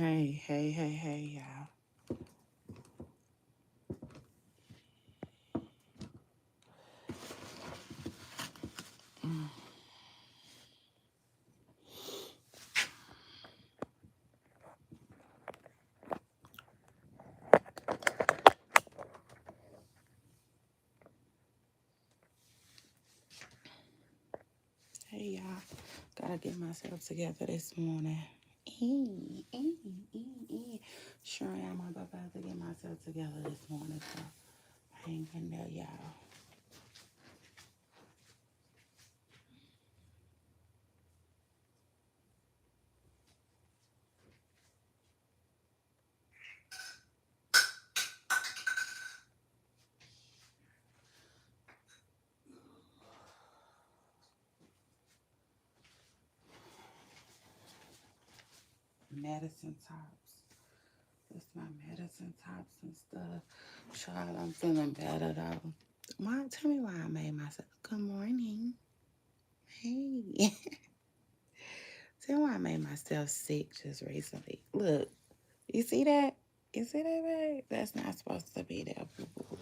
Hey, y'all. Hey, y'all. Gotta get myself together this morning. Sure am. I'm about to get myself together this morning. So hang in there, y'all. Medicine tops. That's my medicine tops and stuff. Child, I'm feeling better though. Why? Tell me why I made myself. Good morning. Hey. Tell me why I made myself sick just recently. Look, you see that? You see that, babe? That's not supposed to be there, boo boo.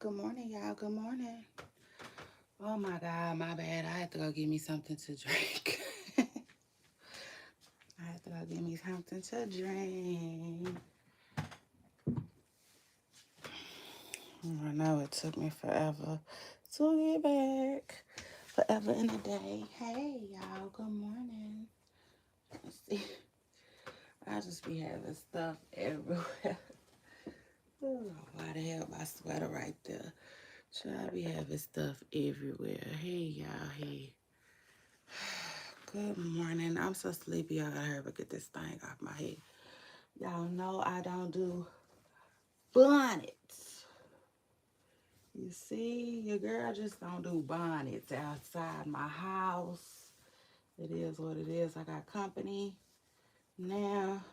Good morning, y'all. Good morning. Oh my God, my bad. I had to go get me something to drink. I had to go get me something to drink. I know it took me forever to get back. Forever in a day. Hey, y'all. Good morning. Let's see. I just be having stuff everywhere. Oh, why the hell my sweater right there? Should I be having stuff everywhere? Hey, y'all. Hey. Good morning. I'm so sleepy. I gotta hurry up and get this thing off my head. Y'all know I don't do bonnets. You see, your girl just don't do bonnets outside my house. It is what it is. I got company now.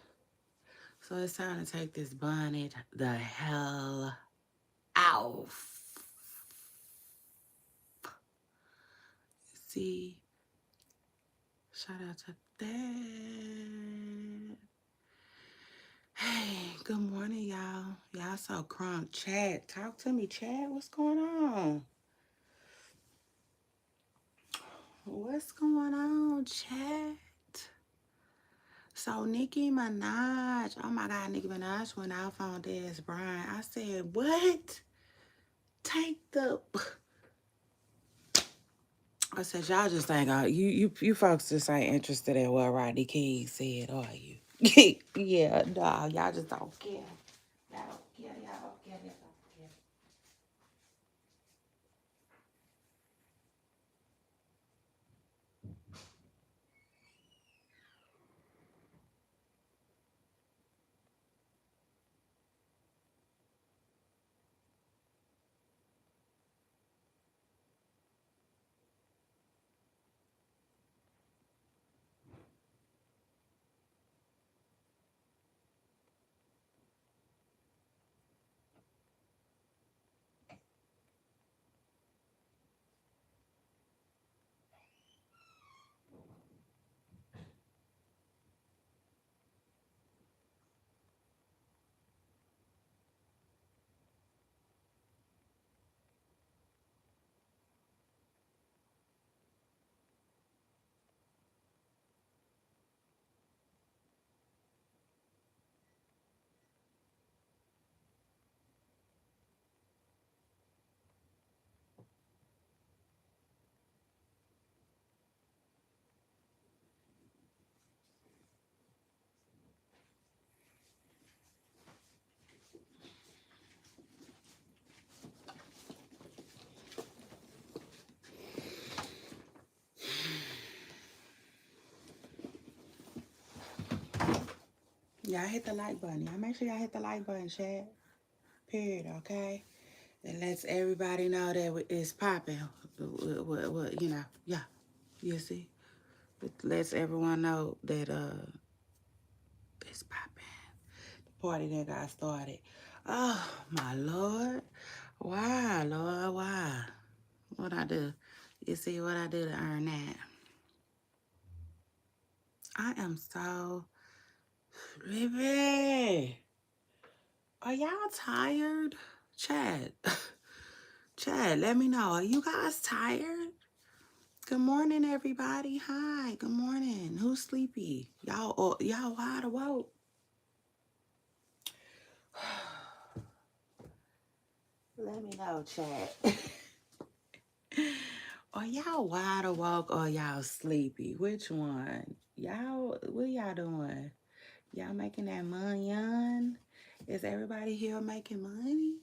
So it's time to take this bonnet the hell off. See? Shout out to that. Hey, good morning, y'all. Y'all so crunk. Chad, talk to me, Chad. What's going on? What's going on, Chad? So Nicki Minaj, oh my God, Nicki Minaj went off on this Bryant. I said, what? Take the... I said, y'all just ain't got, you folks just ain't interested in what Rodney King said, are you? Yeah, nah, y'all just don't care. Y'all don't care, y'all don't care, y'all don't care. Y'all hit the like button. Y'all make sure y'all hit the like button, Chad. Period, okay? It lets everybody know that it's popping. What, you know, yeah. You see? It lets everyone know that it's popping. The party that got started. Oh, my Lord. Why, Lord? Why? What I do? You see what I do to earn that? I am so sleepy. Are y'all tired? Chad. Chad, let me know. Are you guys tired? Good morning, everybody. Hi. Good morning. Who's sleepy? Y'all wide awake? Let me know, Chad. Are y'all wide awake or y'all sleepy? Which one? Y'all, what y'all doing? Y'all making that money on? Is everybody here making money?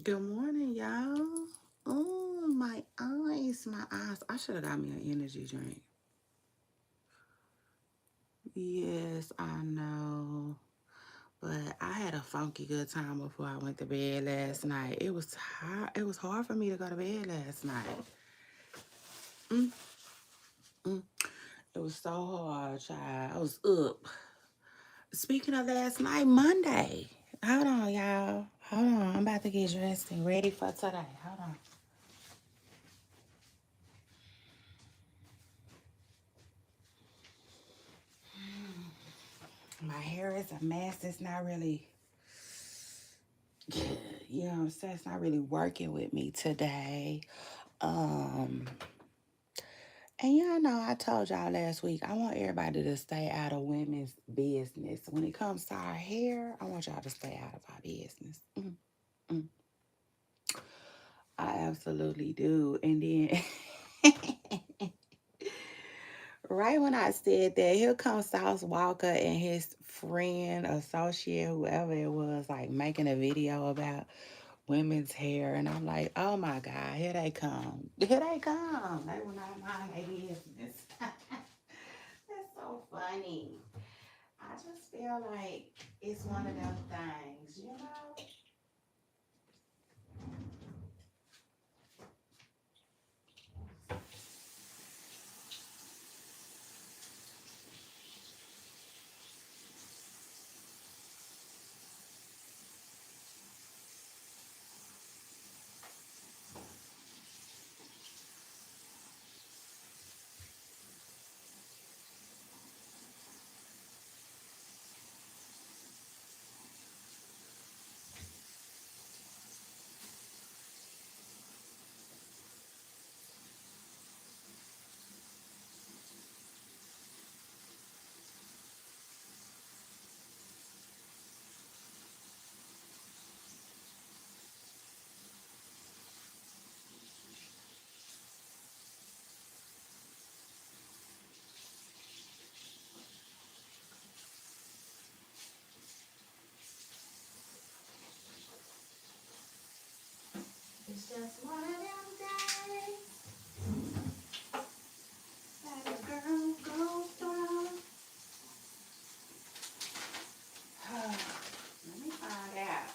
Good morning, y'all. Oh, my eyes, my eyes. I should have got me an energy drink. Yes, I know. But I had a funky good time before I went to bed last night. It was hard. It was hard for me to go to bed last night. Mm, mm. It was so hard, child. I was up. Speaking of last night, Monday. Hold on, y'all. Hold on. I'm about to get dressed and ready for today. Hold on. My hair is a mess. It's not really... you know what I'm saying, it's not really working with me today. Um, and y'all know I told y'all last week, I want everybody to stay out of women's business. When it comes to our hair, I want y'all to stay out of our business. Mm. I absolutely do. And then right when I said that, here comes Sauce Walker and his friend, associate, whoever it was, like making a video about women's hair. And I'm like, oh my God, here they come. Here they come. They will not mind their business. That's so funny. I just feel like it's one of them things, you know? It's just one of them days that a girl goes through. Let me find out.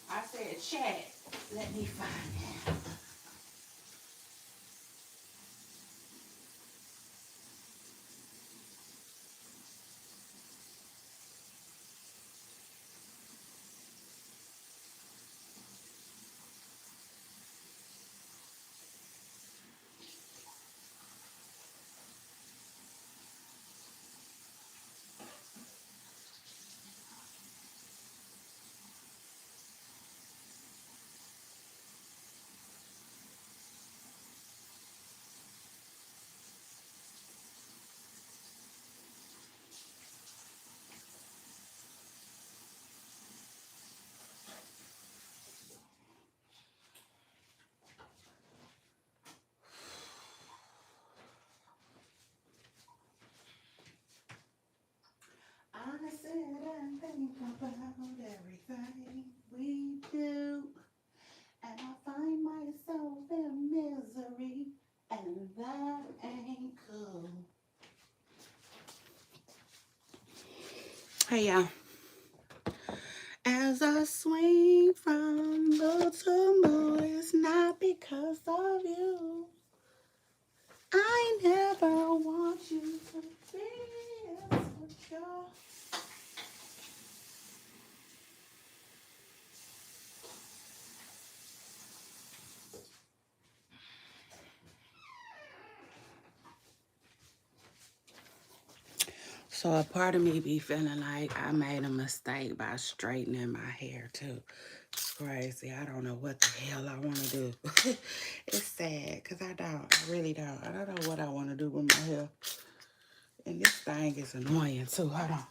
I said chat. Let me find out. I sit and think about everything we do, and I find myself in misery, and that ain't cool. Hey, y'all. As I swing from the tumble, it's not because of you. I never want you to feel secure. So a part of me be feeling like I made a mistake by straightening my hair too. It's crazy. I don't know what the hell I want to do. It's sad because I don't. I really don't. I don't know what I want to do with my hair. And this thing is annoying too. Hold on.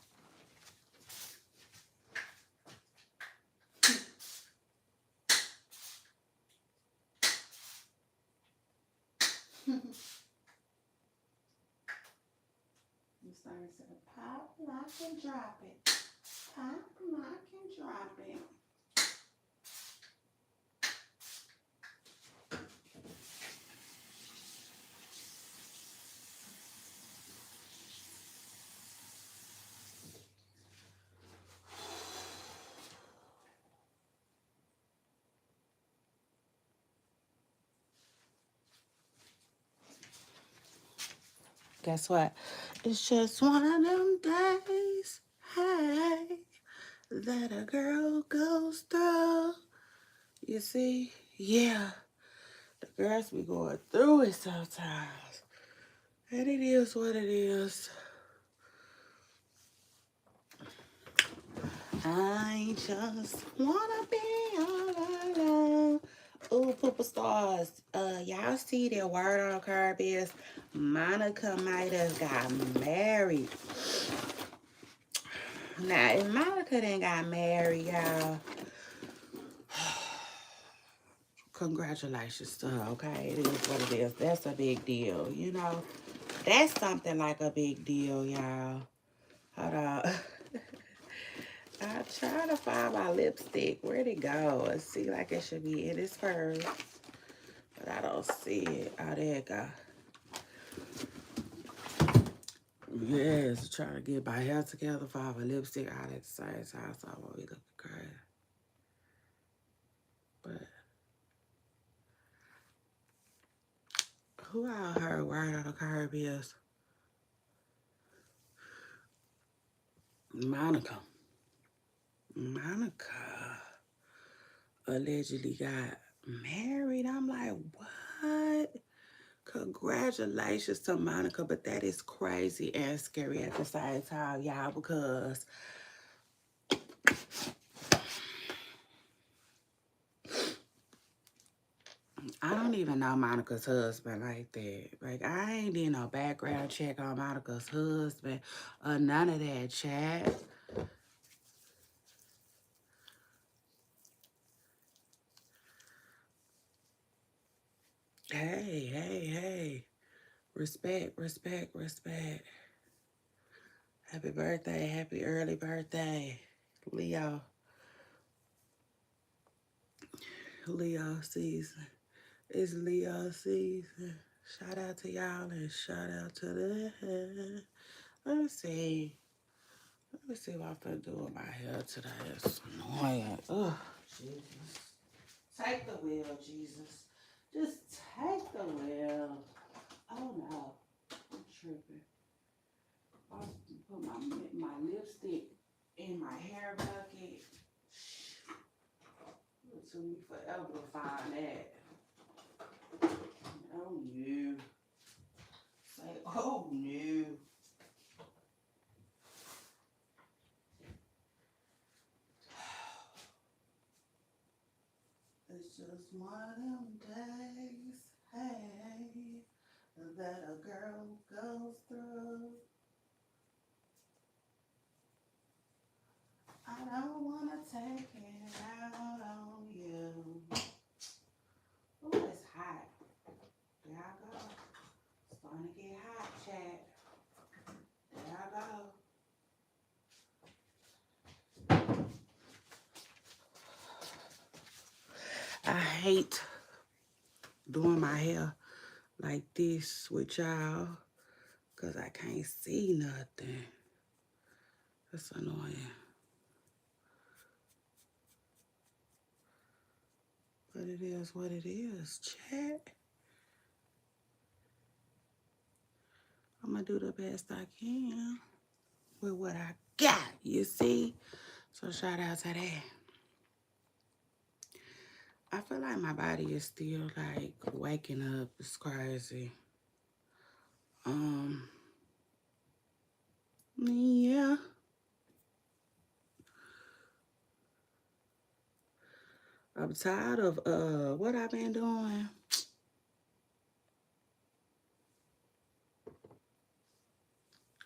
This thing said pop, lock, and drop it. Pop, lock, and drop it. Guess what? It's just one of them days, hey, that a girl goes through. You see? Yeah, the girls be going through it sometimes. And it is what it is. I just wanna be all alone. Ooh, Pooper Stars. Y'all see that word on the curb is Monica might have got married. Now, if Monica didn't got married, y'all, congratulations to her, okay? It is what it is. That's a big deal, you know? That's something like a big deal, y'all. Hold on. I'm trying to find my lipstick. Where'd it go? It seems like it should be in its purse, but I don't see it. Oh, there it go. Yes, trying to get my hair together, find my lipstick out at the same time, so I won't be looking crazy. But who I heard word on the curb is Monica. Monica allegedly got married. I'm like, what? Congratulations to Monica, but that is crazy and scary at the same time, y'all, because I don't even know Monica's husband like that. Like, I ain't did no background check on Monica's husband or none of that, chat. Hey, hey, hey. Respect, respect, respect. Happy birthday, happy early birthday, Leo. Leo season. It's Leo season. Shout out to y'all and shout out to the. Let me see. Let me see what I'm gonna do with my hair today. It's annoying. Oh, Jesus. Take the wheel, Jesus. Just take the wheel. Oh no. I'm tripping. I put my lipstick in my hair bucket. It took me forever to find that. Oh no. Say, oh no. It's just one of them days, hey, that a girl goes through. I don't want to take it out on you. Oh, it's hot. There I go. It's starting to get hot, chat. There I go. I hate doing my hair like this with y'all because I can't see nothing. That's annoying. But it is what it is, chat. I'm going to do the best I can with what I got, you see? So shout out to that. I feel like my body is still like waking up. It's crazy. Yeah. I'm tired of what I've been doing.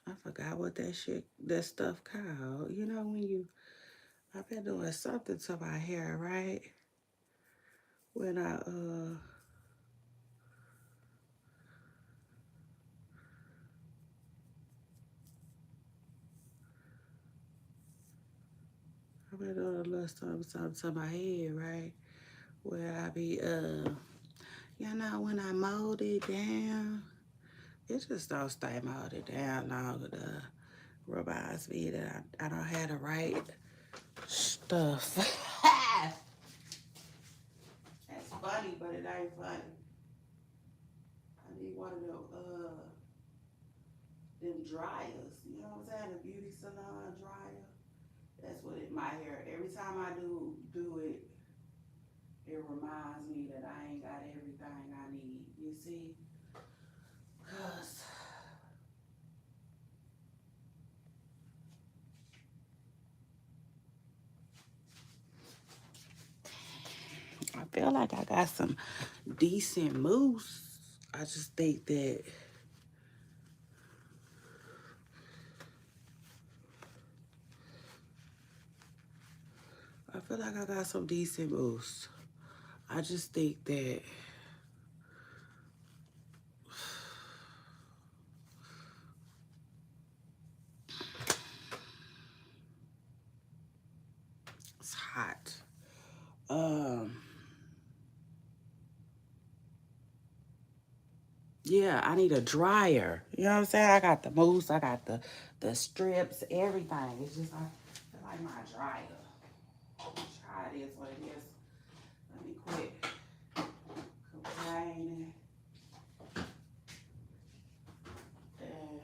I forgot what that stuff called. You know I've been doing something to my hair, right? When I've been doing a little something to my head, right? Where I be when I mold it down, it just don't stay molded down long enough. Reminds me that I don't have the right stuff. That's funny, but it ain't funny. I need one of them dryers. You know what I'm saying? The beauty salon dryer. That's what my hair. Every time I do it, it reminds me that I ain't got everything I need. You see? Cause feel like I got some decent mousse. I just think that I feel like I got some decent mousse. I just think that it's hot. Yeah, I need a dryer. You know what I'm saying? I got the mousse, I got the strips, everything. It's just I feel like my dryer. Try it is what it is. Let me quit complaining and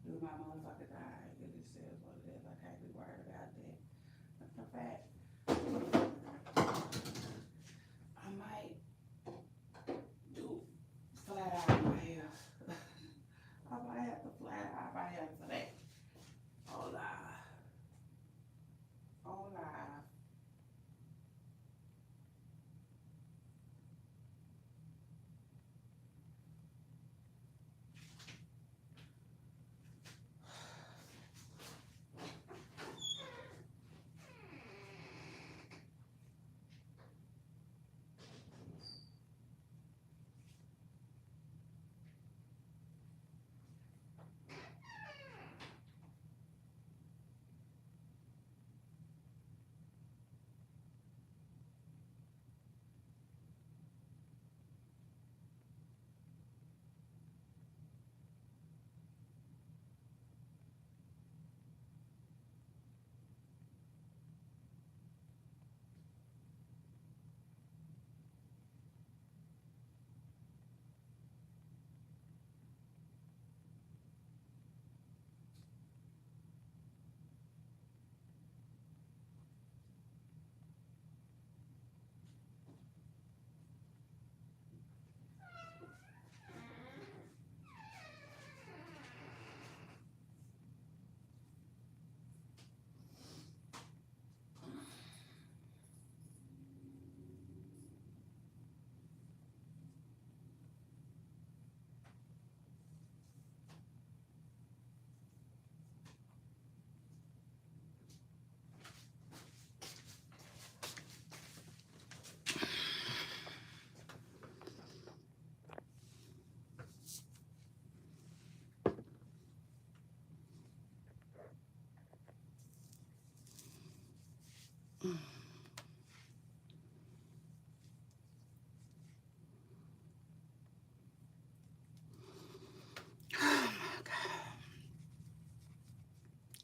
do my motherfucking thing. It just is what it is. I can't be worried about that. In fact, I might do flat out my hair. I might have to flat out my hair today. Oh, live. Oh, live.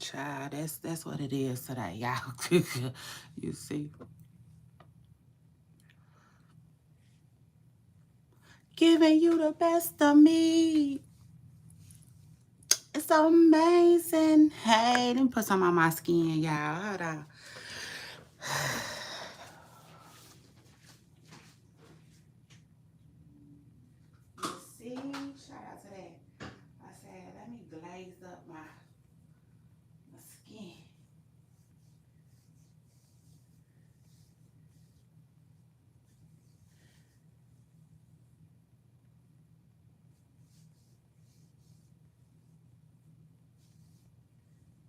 Child, that's what it is today, y'all. You see? Giving you the best of me. It's amazing. Hey, let me put some on my skin, y'all. Hold on. You see? Shout out to that. I said, let me glaze up my skin.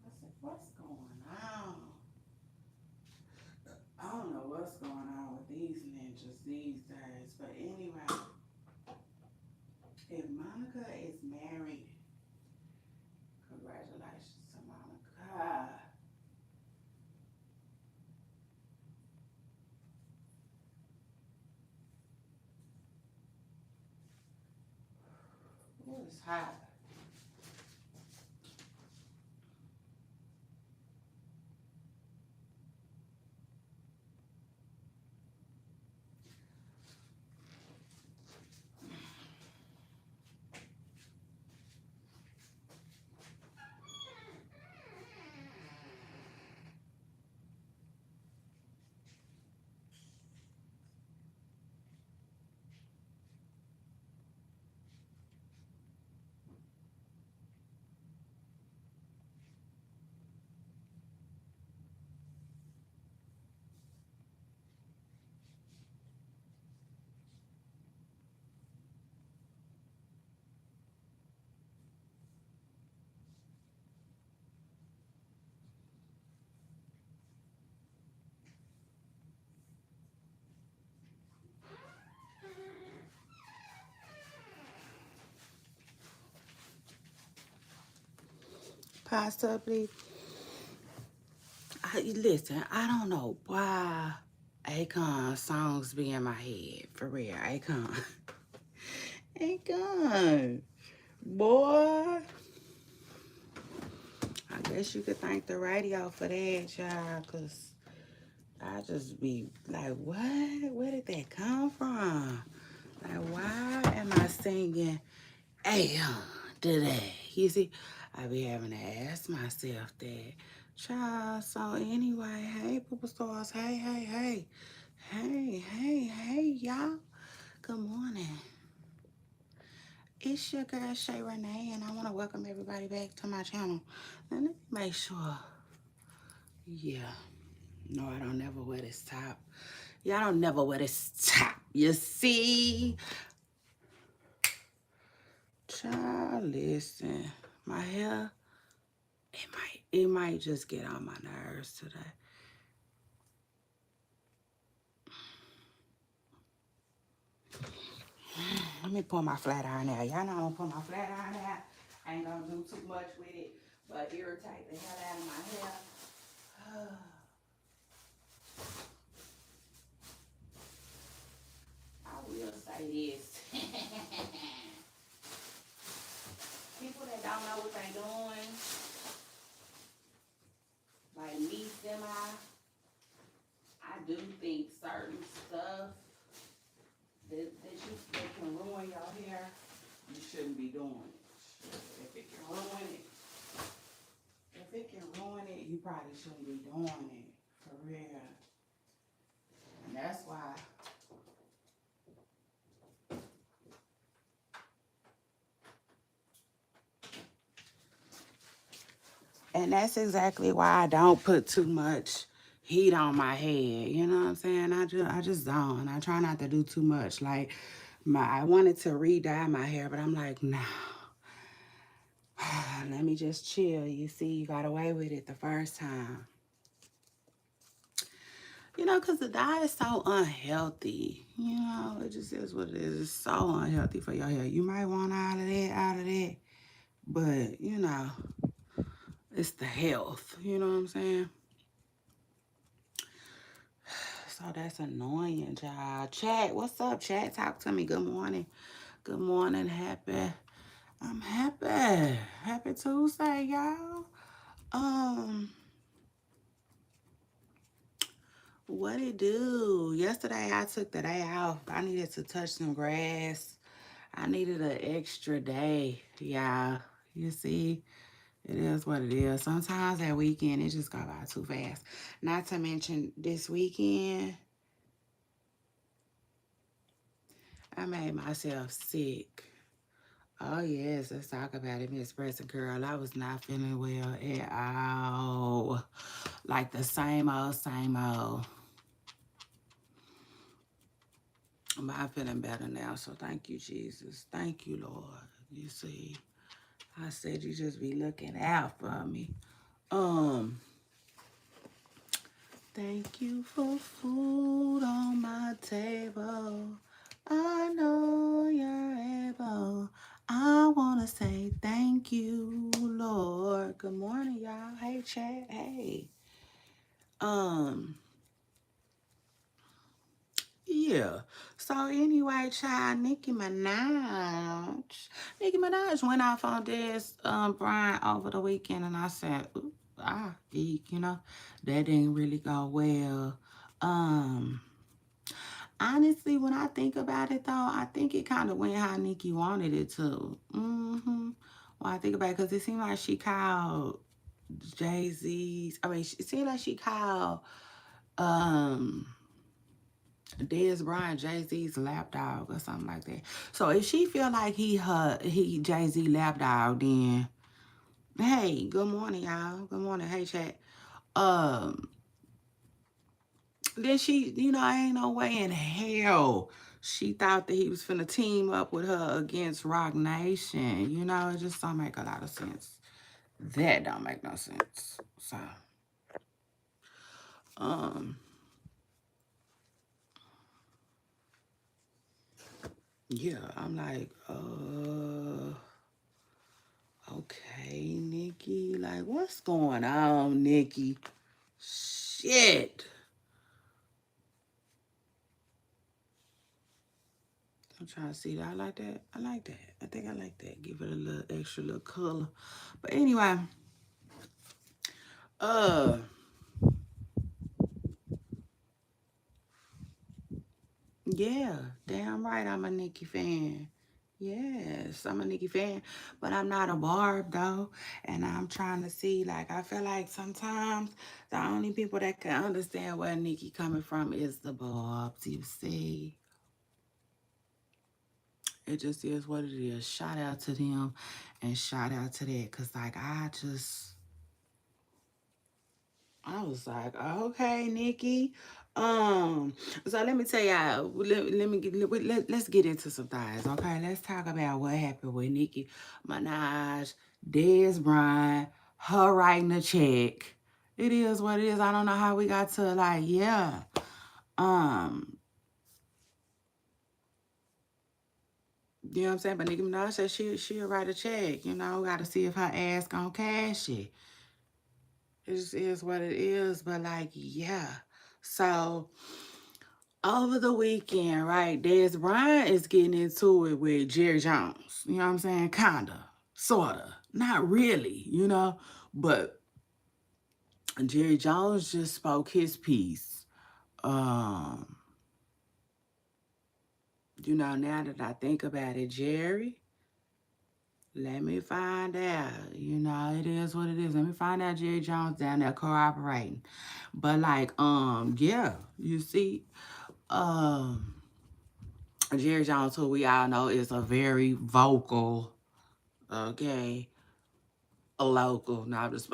I said, what's going on? I don't know what's going on with these ninjas these days. But anyway, if Monica is married, congratulations to Monica. Ooh, it's hot. Possibly. Listen, I don't know why Akon songs be in my head. For real, Akon. Akon. Boy. I guess you could thank the radio for that, child, because I just be like, what? Where did that come from? Like, why am I singing Akon today? You see, I be having to ask myself that. Child, so anyway, hey, Poopa Stars, hey, y'all. Good morning. It's your girl, Shay Renee, and I want to welcome everybody back to my channel. Let me make sure. Yeah. No, I don't never wear this top. Y'all don't never wear this top. You see? Child, listen. My hair, it might just get on my nerves today. Let me pull my flat iron out. Y'all know I'm gonna put my flat iron out. I ain't gonna do too much with it, but irritate the hell out of my hair. I will say this. People that don't know what they doing, like me, I do think certain stuff that can ruin your hair, you shouldn't be doing it. If it can ruin it, you probably shouldn't be doing it. For real. And that's why and that's exactly why I don't put too much heat on my head. You know what I'm saying? I just don't. I try not to do too much. Like I wanted to re-dye my hair, but I'm like, no. Let me just chill. You see, you got away with it the first time. You know, because the dye is so unhealthy. You know, it just is what it is. It's so unhealthy for your hair. You might want out of that. But, you know, it's the health. You know what I'm saying? So that's annoying, child. Chat, what's up, chat? Talk to me. Good morning. Good morning. I'm happy. Happy Tuesday, y'all. What it do? Yesterday I took the day off. I needed to touch some grass. I needed an extra day, y'all. You see, it is what it is. Sometimes that weekend, it just go by too fast. Not to mention this weekend, I made myself sick. Oh, yes, let's talk about it, Miss Preston Girl. I was not feeling well at all. Like the same old, same old. But I'm feeling better now, so thank you, Jesus. Thank you, Lord. You see, I said you just be looking out for me. Thank you for food on my table. I know you're able. I want to say thank you, Lord. Good morning, y'all. Hey, chat. Hey. Yeah. So anyway, child, Nicki Minaj went off on this Bryant over the weekend, and I said, ooh, you know, that didn't really go well. Honestly, when I think about it, though, I think it kind of went how Nicki wanted it to. When I think about it, because it seemed like she called Jay-Z's, it seemed like she called Dez Bryant Jay-Z's lapdog or something like that. So if she feel like he Jay-Z lapdog, then hey, good morning, y'all. Good morning. Hey, chat. Then she, you know, ain't no way in hell she thought that he was finna team up with her against Rock Nation. You know, it just don't make a lot of sense. That don't make no sense. So, yeah, I'm like, okay, Nicki. Like, what's going on, Nicki? Shit. I'm trying to see that. I like that. I like that. I think I like that. Give it a little extra little color. But anyway, uh, yeah, damn right I'm a Nicki fan. Yes, I'm a Nicki fan, but I'm not a Barb though. And I'm trying to see, like, I feel like sometimes the only people that can understand where Nicki coming from is the Barbs, you see. It just is what it is. Shout out to them and shout out to that. Cause like I was like, okay, Nicki. So let me tell y'all, let's get into some things, okay? Let's talk about what happened with Nicki Minaj, Dez Bryant, her writing a check. It is what it is. I don't know how we got to like, yeah. Um, you know what I'm saying? But Nicki Minaj said she'll write a check. You know, gotta see if her ass gonna cash it. It just is what it is. But like, yeah. So over the weekend, right, Dez Bryant is getting into it with Jerry Jones. You know what I'm saying? Kinda. Sorta. Not really, you know? But Jerry Jones just spoke his piece. Um, now that I think about it, Jerry, let me find out. It is what it is. Let me find out Jerry Jones down there cooperating. But like, yeah, you see, um, Jerry Jones, who we all know is a very vocal, okay, a local. No, I'm just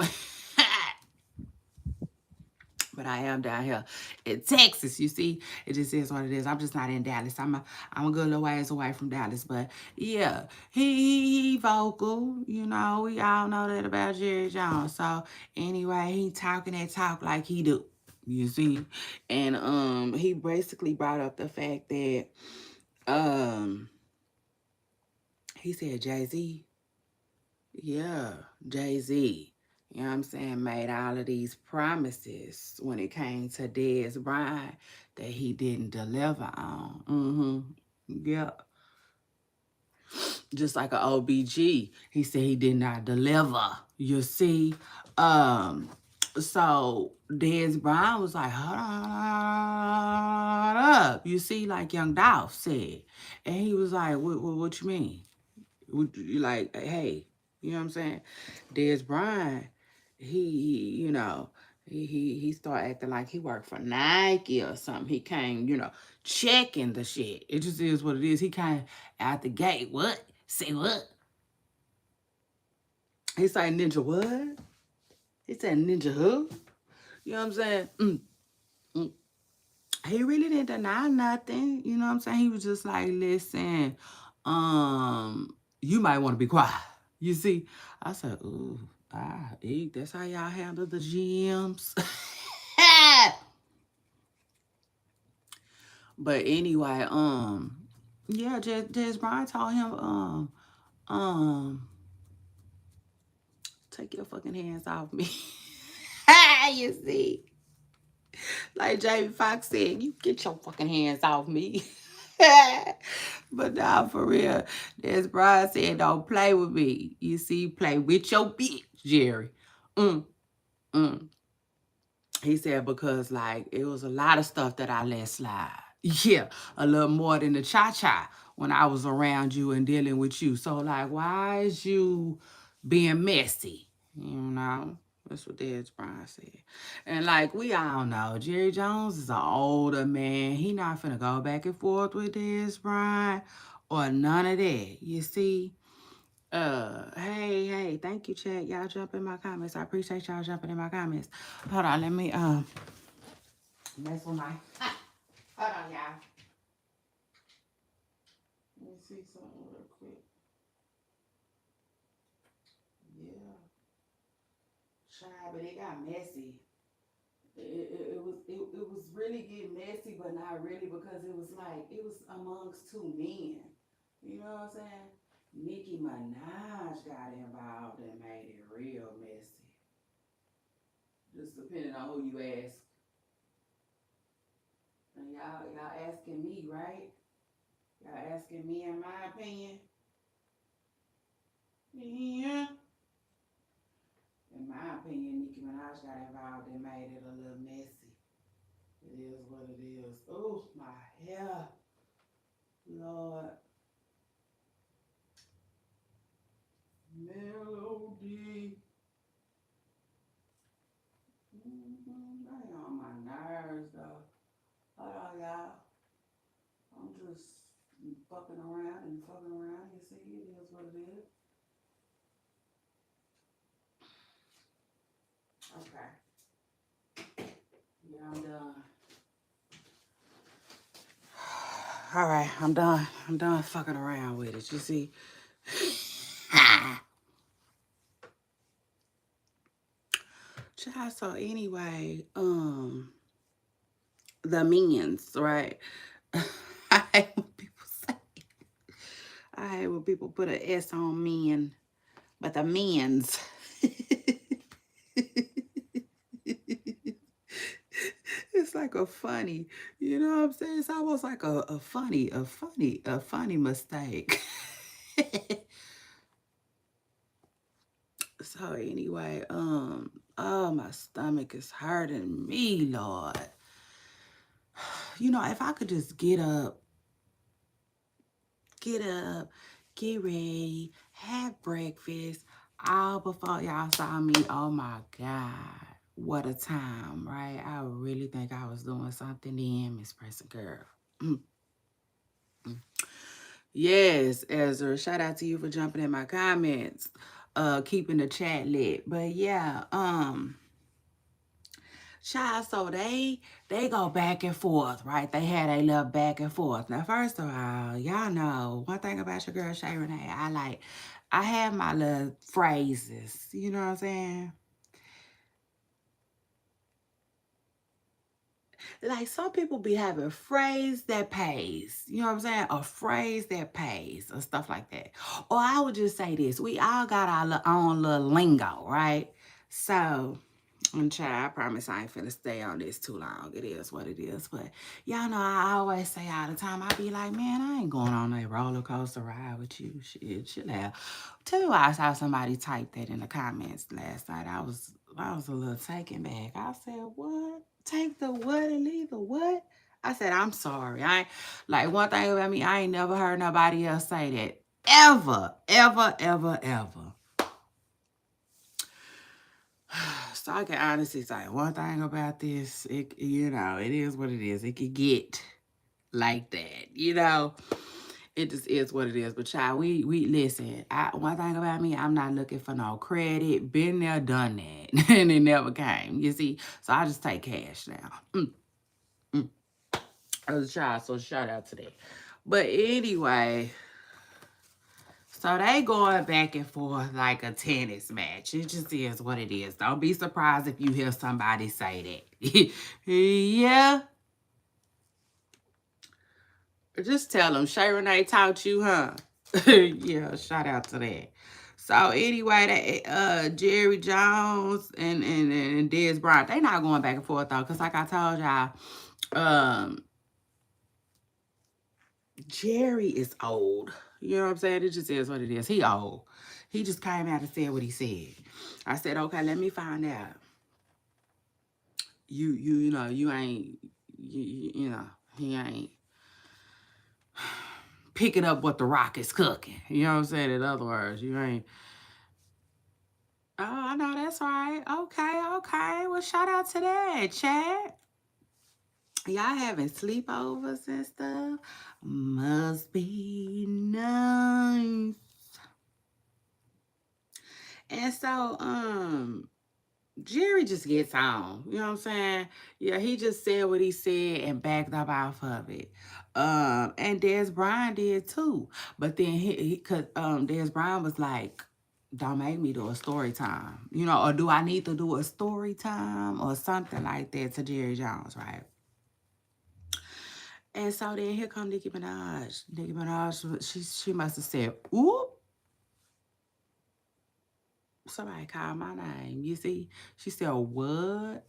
but I am down here in Texas. You see, it just is what it is. I'm just not in Dallas. I'm a good little ways away from Dallas, but yeah, he vocal. We all know that about Jerry Jones. So anyway, he talking that talk like he do. You see, and he basically brought up the fact that um he said Jay-Z. Yeah, Jay-Z. You know what I'm saying? Made all of these promises when it came to Dez Bryant that he didn't deliver on. Yeah. Just like an OBG. He said he did not deliver. You see? So Dez Bryant was like, hold on up. You see, like Young Dolph said. And he was like, what you mean? You like, hey, you know what I'm saying? Dez Bryant, he started acting like he worked for Nike or something. He came, checking the shit. It just is what it is. He came out the gate. What? Say what? He said Ninja what? He said Ninja who? You know what I'm saying? Mm. He really didn't deny nothing. You know what I'm saying? He was just like, listen, you might want to be quiet. You see? I said, ooh, that's how y'all handle the GMs. But anyway, yeah, just Brian told him, um, take your fucking hands off me. You see? Like Jamie Foxx said, you get your fucking hands off me. But now for real, as Brian said, don't play with me. You see, play with your bitch, Jerry. Mm, mm. He said, because like it was a lot of stuff that I let slide. Yeah, a little more than the cha-cha when I was around you and dealing with you. So like, why is you being messy? That's what Dez Bryant said. And like we all know, Jerry Jones is an older man. He not finna go back and forth with Dez Bryant or none of that. You see? Hey, thank you, chat. Y'all jump in my comments. I appreciate y'all jumping in my comments. Hold on, let me mess with my hold on, y'all. Let me see something real quick. Yeah. Child, but it got messy. It was really getting messy, but not really because it was like it was amongst two men. You know what I'm saying? Nicki Minaj got involved and made it real messy. Just depending on who you ask. And y'all asking me, right? Y'all asking me in my opinion? Yeah. In my opinion, Nicki Minaj got involved and made it a little messy. It is what it is. Oh, my hair. Lord. Melody. They on my nerves, though. Hold on, y'all. I'm just fucking around and fucking around. You see, it is what it is. Okay. Yeah, I'm done. All right, I'm done. I'm done fucking around with it. You see? Child, so anyway, the men's, right? I hate when people say, I hate when people put an S on men, but the men's. It's like a funny, you know what I'm saying? It's almost like a funny mistake. So anyway, oh, my stomach is hurting me, Lord. You know, if I could just get up, get ready, have breakfast, all before y'all saw me. Oh my God. What a time, right? I really think I was doing something then, Miss Preston Girl. Yes, Ezra. Shout out to you for jumping in my comments. Keeping the chat lit. But yeah, child, so they go back and forth, right? They had a little back and forth. Now, first of all, y'all know one thing about your girl Shay Renee. I have my little phrases. You know what I'm saying? Like some people be having phrase that pays. You know what I'm saying? A phrase that pays or stuff like that. Or I would just say this: we all got our own little lingo, right? So. And child, I promise I ain't finna stay on this too long. It is what it is. But y'all know I always say all the time, I be like, man, I ain't going on a roller coaster ride with you. Shit, chill out. Tell you why I saw somebody type that in the comments last night. I was a little taken back. I said, what? Take the what and leave the what? I said, I'm sorry. I ain't, like one thing about me, I ain't never heard nobody else say that. Ever, ever, ever, ever. So I can honestly say one thing about this, it is what it is. It could get like that, It just is what it is. But child, we listen. One thing about me, I'm not looking for no credit. Been there, done that, and it never came. You see, so I just take cash now. As a child, so shout out to that. But anyway. So they going back and forth like a tennis match. It just is what it is. Don't be surprised if you hear somebody say that. Yeah. Just tell them Shay Renee taught you, huh? Yeah, shout out to that. So anyway, that Jerry Jones and Dez Bryant, they not going back and forth though, because like I told y'all, Jerry is old. You know what I'm saying? It just is what it is. He old. He just came out and said what he said. I said, okay, let me find out. You ain't he ain't picking up what the rock is cooking. You know what I'm saying? In other words, you ain't. Oh, I know that's right. Okay. Well, shout out to that, Chad. Y'all having sleepovers and stuff? Must be nice. And so, Jerry just gets on. You know what I'm saying? Yeah, he just said what he said and backed up off of it. And Des Bryant did too. But then cause Des Bryant was like, don't make me do a story time. Or do I need to do a story time or something like that to Jerry Jones, right? And so then here come Nicki Minaj. Nicki Minaj, she must have said, oop. somebody called my name. You see? She said, what?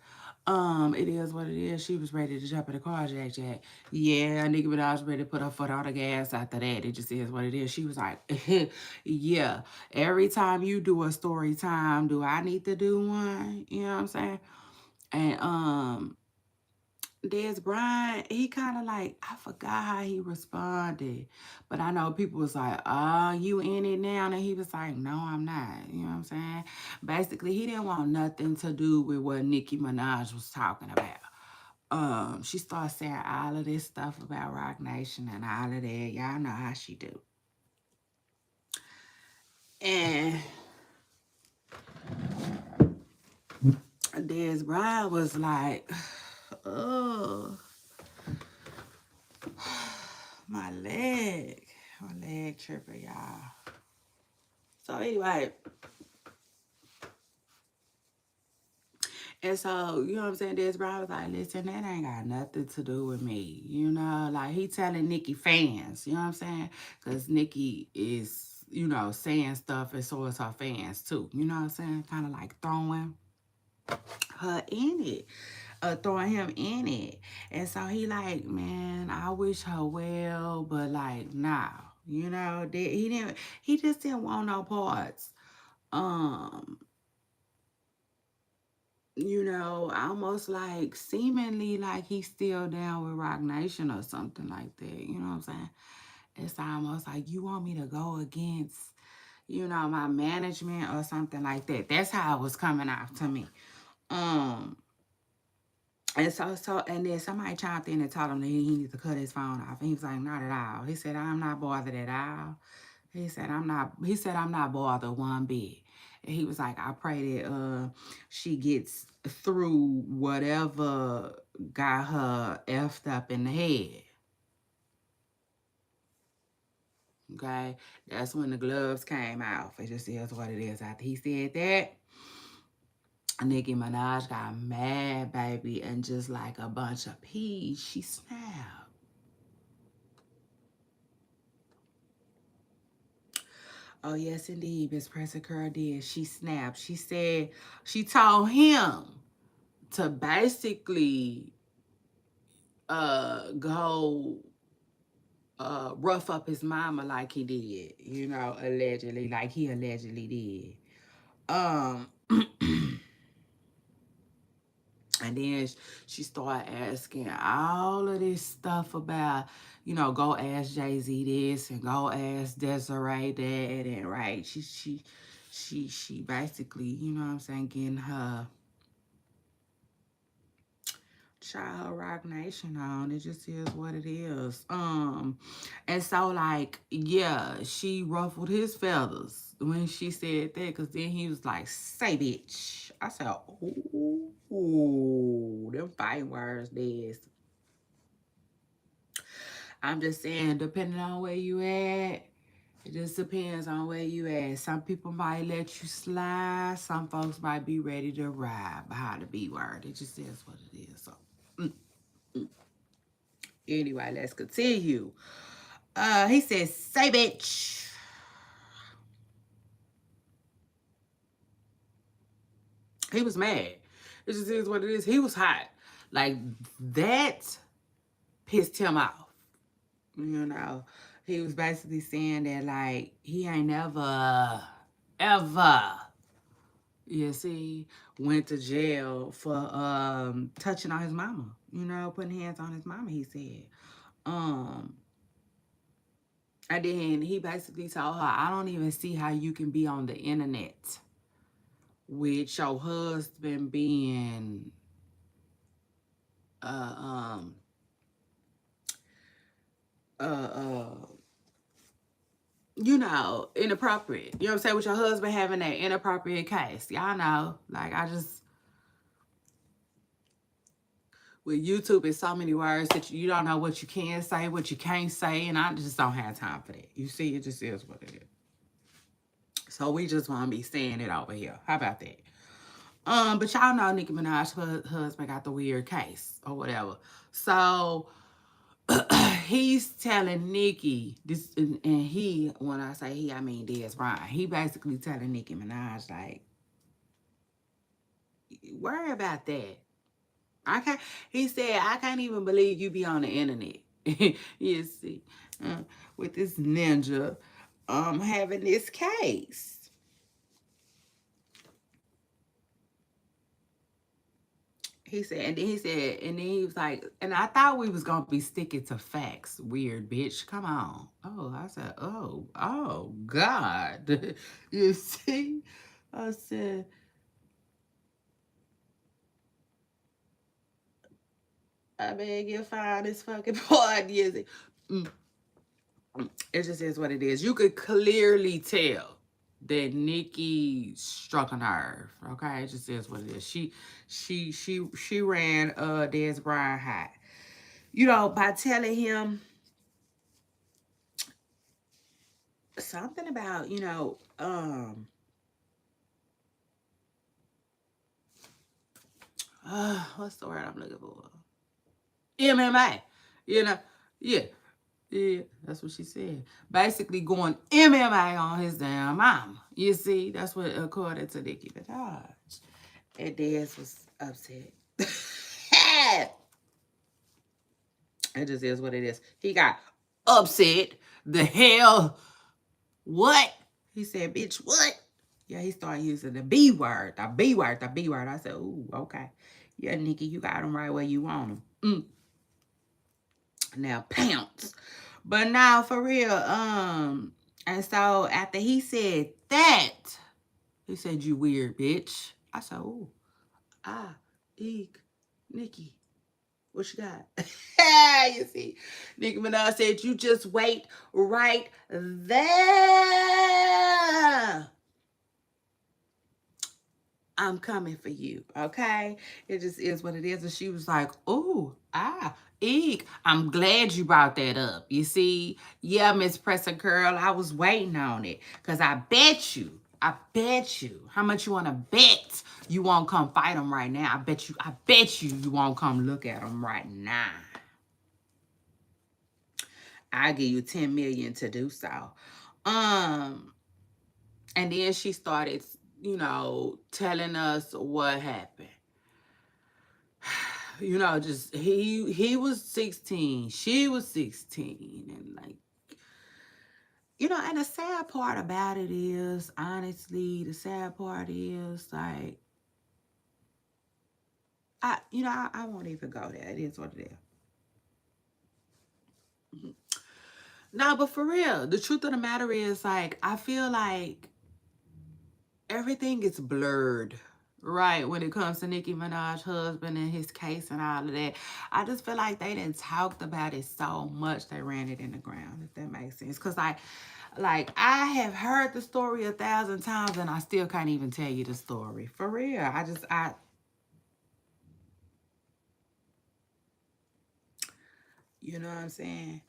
It is what it is. She was ready to jump in the car, Jack Jack. Yeah, Nicki Minaj ready to put her foot on the gas after that. It just is what it is. She was like, yeah, every time you do a story time, do I need to do one? You know what I'm saying? And there's Bryant, he kind of like, I forgot how he responded. But I know people was like, oh, you in it now? And he was like, no, I'm not. You know what I'm saying? Basically, he didn't want nothing to do with what Nicki Minaj was talking about. She started saying all of this stuff about Rock Nation and all of that. Y'all know how she do. And Des Bryant was like, oh, my leg. My leg tripping, y'all. So anyway, and so, you know what I'm saying? Des Bryant was like, listen, that ain't got nothing to do with me. You know, like he telling Nicki fans, you know what I'm saying? Because Nicki is, you know, saying stuff and so is her fans too. You know what I'm saying? Kind of like throwing her in it. Throwing him in it. And so he like, man, I wish her well, but like, nah. You know, he just didn't want no parts. Um, you know, almost like seemingly like he's still down with Rock Nation or something like that. You know what I'm saying? It's almost like you want me to go against, you know, my management or something like that. That's how it was coming out to me. Um, and then somebody chimed in and told him that he needs to cut his phone off. And he was like, not at all. He said, I'm not bothered at all. He said I'm not bothered one bit. And he was like, I pray that she gets through whatever got her effed up in the head. Okay. That's when the gloves came off. It just is what it is. After he said that, Nicki Minaj got mad, baby, and just like a bunch of peas, she snapped. Oh, yes, indeed, Miss Pressing Curl did. She snapped. She said, she told him to basically go rough up his mama like he did, you know, allegedly, like he allegedly did. And then she started asking all of this stuff about, you know, go ask Jay-Z this and go ask Desiree that, and right. She basically, you know what I'm saying, getting her child Rock Nation on. It just is what it is. And so like, yeah, she ruffled his feathers when she said that, because then he was like, say bitch. I said, ooh, them fighting words, this. I'm just saying, depending on where you at, it just depends on where you at. Some people might let you slide. Some folks might be ready to ride behind the B word. It just is what it is. So, anyway, let's continue. He says, say bitch. He was mad. It just is what it is. He was hot. Like, that pissed him off. You know, he was basically saying that, like, he ain't ever, you see, went to jail for touching on his mama. You know, putting hands on his mama, he said. Um, and then he basically told her, I don't even see how you can be on the internet with your husband being uh um uh uh you know, inappropriate. You know what I'm saying? With your husband having that inappropriate case. Y'all know. Like, I just, with YouTube, it's so many words that you don't know what you can say, what you can't say, and I just don't have time for that. You see, it just is what it is. So we just want to be saying it over here. How about that? But y'all know Nicki Minaj, her husband got the weird case or whatever. So he's telling Nicki this, and he, when I say he, I mean Des Bryant. He basically telling Nicki Minaj, like, Worry about that. I can't. He said, I can't even believe you be on the internet. You see, uh, with this ninja, having this case. He said, and then he said, and then he was like, and I thought we was gonna be sticking to facts. Weird bitch, come on. Oh, I said, oh God. You see, I said, I beg you find this fucking part. You see, mm, it just is what it is. You could clearly tell that Nicki struck a nerve. Okay, it just is what it is. She ran Des Bryant high. You know, by telling him something about, what's the word I'm looking for? MMA. You know, yeah. Yeah, that's what she said. Basically going MMA on his damn mama. You see, that's what according to Nicki Minaj. And Dez was upset. It just is what it is. He got upset. The hell? What? He said, bitch, what? Yeah, he started using the B word. The B word. The B word. I said, ooh, okay. Yeah, Nicki, you got him right where you want him. Now pounce. But now for real, and so after he said that, he said, you weird bitch. I said, oh, eek, Nicki, what you got? You see, Nicki Minaj said, you just wait right there. I'm coming for you, okay? It just is what it is. And she was like, oh, eek. I'm glad you brought that up. You see? Yeah, Miss Presser Girl, I was waiting on it. Because I bet you, how much you want to bet you won't come fight him right now? I bet you won't come look at him right now. I'll give you 10 million to do so. And then she started, telling us what happened. Just he was 16, she was 16, and like, and the sad part about it is, honestly, the sad part is like, I won't even go there. It is what it is. No, but for real, the truth of the matter is, like, I feel like everything gets blurred, right, when it comes to Nicki Minaj's husband and his case and all of that. I just feel like they didn't talked about it so much they ran it in the ground, if that makes sense. Because like I have heard the story 1,000 times and I still can't even tell you the story. For real. You know what I'm saying?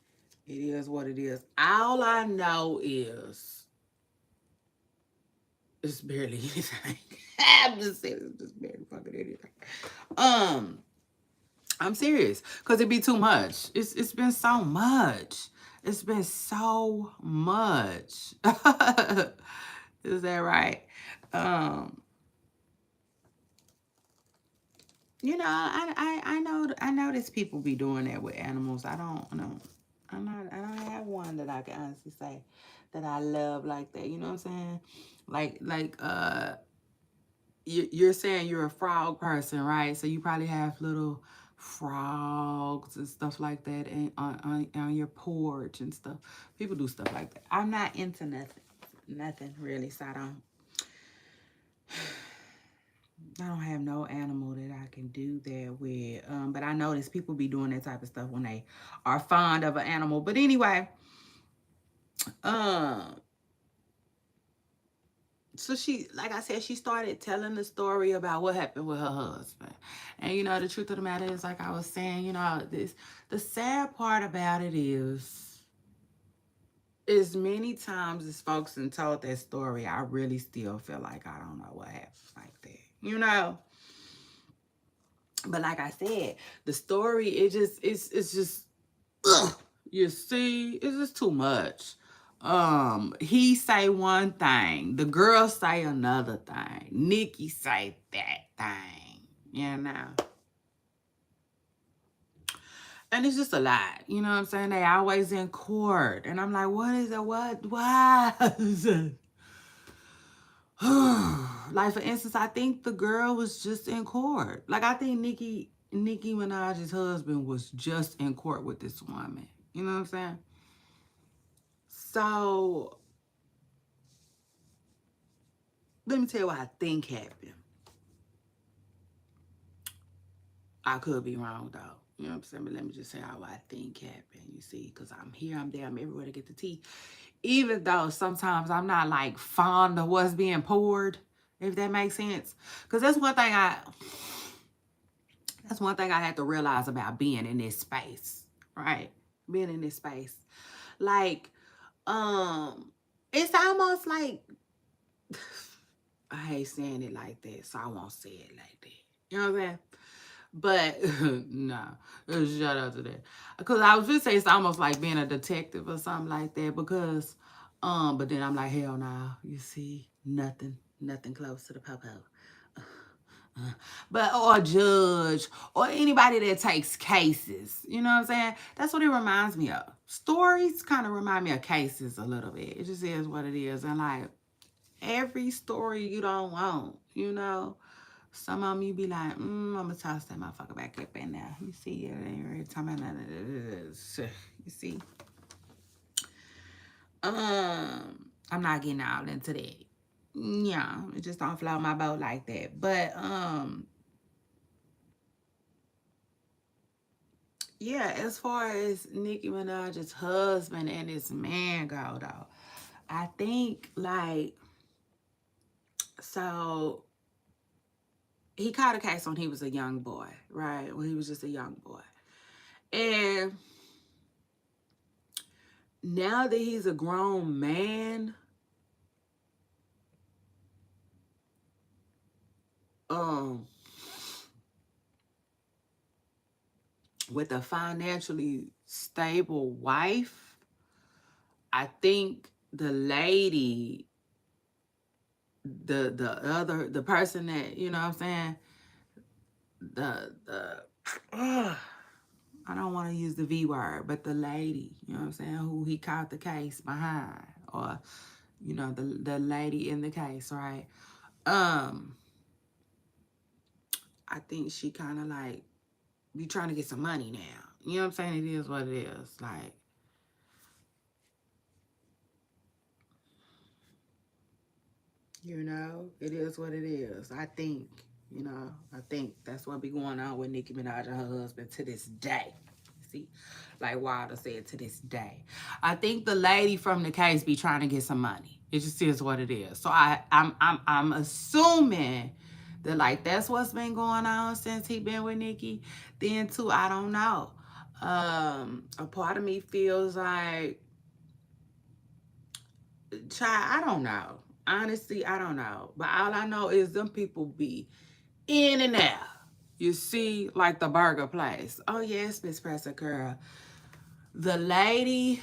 It is what it is. All I know is it's barely anything. I'm just saying it's just barely fucking anything. I'm serious, because it'd be too much. It's been so much. It's been so much. Is that right? I know there's people be doing that with animals. I don't know. I don't have one that I can honestly say that I love like that. You know what I'm saying? You're saying you're a frog person, right? So you probably have little frogs and stuff like that and on your porch and stuff. People do stuff like that. I'm not into nothing really, so I don't have no animal that I can do that with. But I notice people be doing that type of stuff when they are fond of an animal. But anyway, so she, like I said, she started telling the story about what happened with her husband. And, the truth of the matter is, like I was saying, the sad part about it is, as many times as folks and told that story, I really still feel like I don't know what happened like that, But like I said, the story, it's just, ugh, you see, it's just too much. He say one thing, the girl say another thing, Nicki say that thing. you know. And it's just a lot, you know what I'm saying? They always in court. And I'm like, what is it? Why? Like, for instance, I think the girl was just in court. Like, I think Nicki Minaj's husband was just in court with this woman. You know what I'm saying? So, let me tell you what I think happened. I could be wrong, though. You know what I'm saying? But let me just say how I think happened, you see? Because I'm here, I'm there, I'm everywhere to get the tea. Even though sometimes I'm not, like, fond of what's being poured, if that makes sense. Because that's one thing I had to realize about being in this space, right? Being in this space. Like, it's almost like, I hate saying it like that, so I won't say it like that. You know what I'm saying? But nah, shout out to that. Because I was just saying it's almost like being a detective or something like that. Because, but then I'm like, hell no, you see, nothing close to the popo. But or judge or anybody that takes cases, you know what I'm saying? That's what it reminds me of. Stories kind of remind me of cases a little bit. It just is what it is, and like every story you don't want, you know. Some of them you be like, I'm gonna toss that motherfucker back up in there. You see, it ain't really talking about none of this. You see, I'm not getting all into that. Yeah, it just don't float my boat like that. But yeah, as far as Nicki Minaj's husband and his man go though, I think like so he caught a case when he was a young boy, right? When he was just a young boy. And now that he's a grown man, um, with a financially stable wife, I think the lady, the person that, you know what I'm saying, the I don't want to use the V word, but the lady, you know what I'm saying, who he caught the case behind, or you know, the lady in the case, right? I think she kind of like be trying to get some money now. You know what I'm saying? It is what it is. Like, you know, it is what it is. I think, you know, I think that's what be going on with Nicki Minaj and her husband to this day. See, like Wilder said, to this day. I think the lady from the case be trying to get some money. It just is what it is. So I'm assuming that like that's what's been going on since he been with Nicki. Then too, I don't know. A part of me feels like, child, I don't know. Honestly, I don't know. But all I know is them people be in and out. You see, like the burger place. Oh, yes, Miss Presser Girl. The lady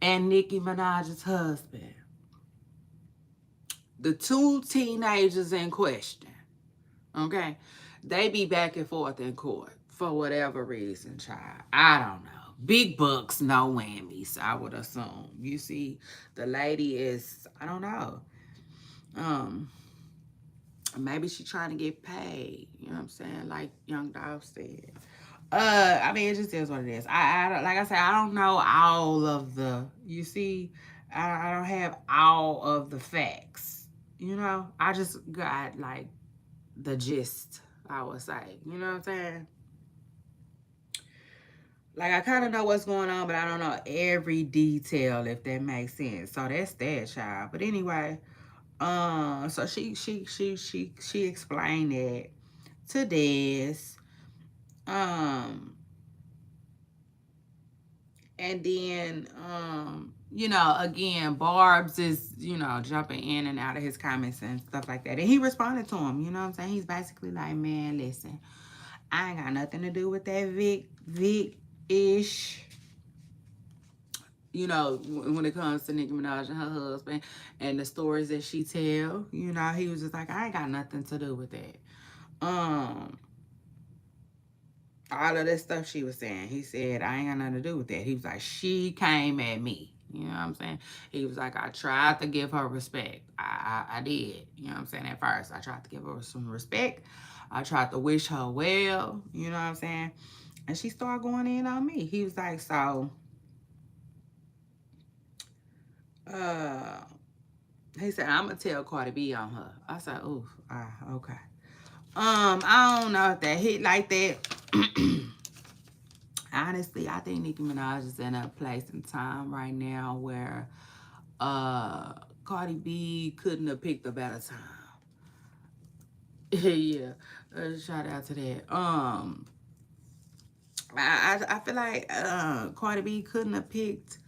and Nicki Minaj's husband. The two teenagers in question. Okay? They be back and forth in court for whatever reason, child. I don't know. Big bucks, no whammies, I would assume. You see, the lady is, I don't know. Um, Maybe she trying to get paid. You know what I'm saying? Like Young Dolph said. I mean, it just is what it is. I like I said, I don't know all of the. You see, I don't have all of the facts. You know, I just got like the gist. I would say. You know what I'm saying? Like I kind of know what's going on, but I don't know every detail if that makes sense. So that's that, child. But anyway, so she explained it to this. Um, and then you know, again, Barb's is, you know, jumping in and out of his comments and stuff like that. And he responded to him, you know what I'm saying? He's basically like, man, listen, I ain't got nothing to do with that Vic-ish. You know, when it comes to Nicki Minaj and her husband and the stories that she tell, you know, he was just like, I ain't got nothing to do with that. Um, all of that stuff she was saying, he said, I ain't got nothing to do with that. He was like, she came at me. You know what I'm saying? He was like, I tried to give her respect. I did. You know what I'm saying? At first, I tried to give her some respect. I tried to wish her well. You know what I'm saying? And she started going in on me. He was like, so, uh, he said, I'm going to tell Cardi B on her. I said, ooh, okay. I don't know if that hit like that. Honestly, I think Nicki Minaj is in a place and time right now where Cardi B couldn't have picked a better time. Yeah, shout out to that. I feel like Cardi B couldn't have picked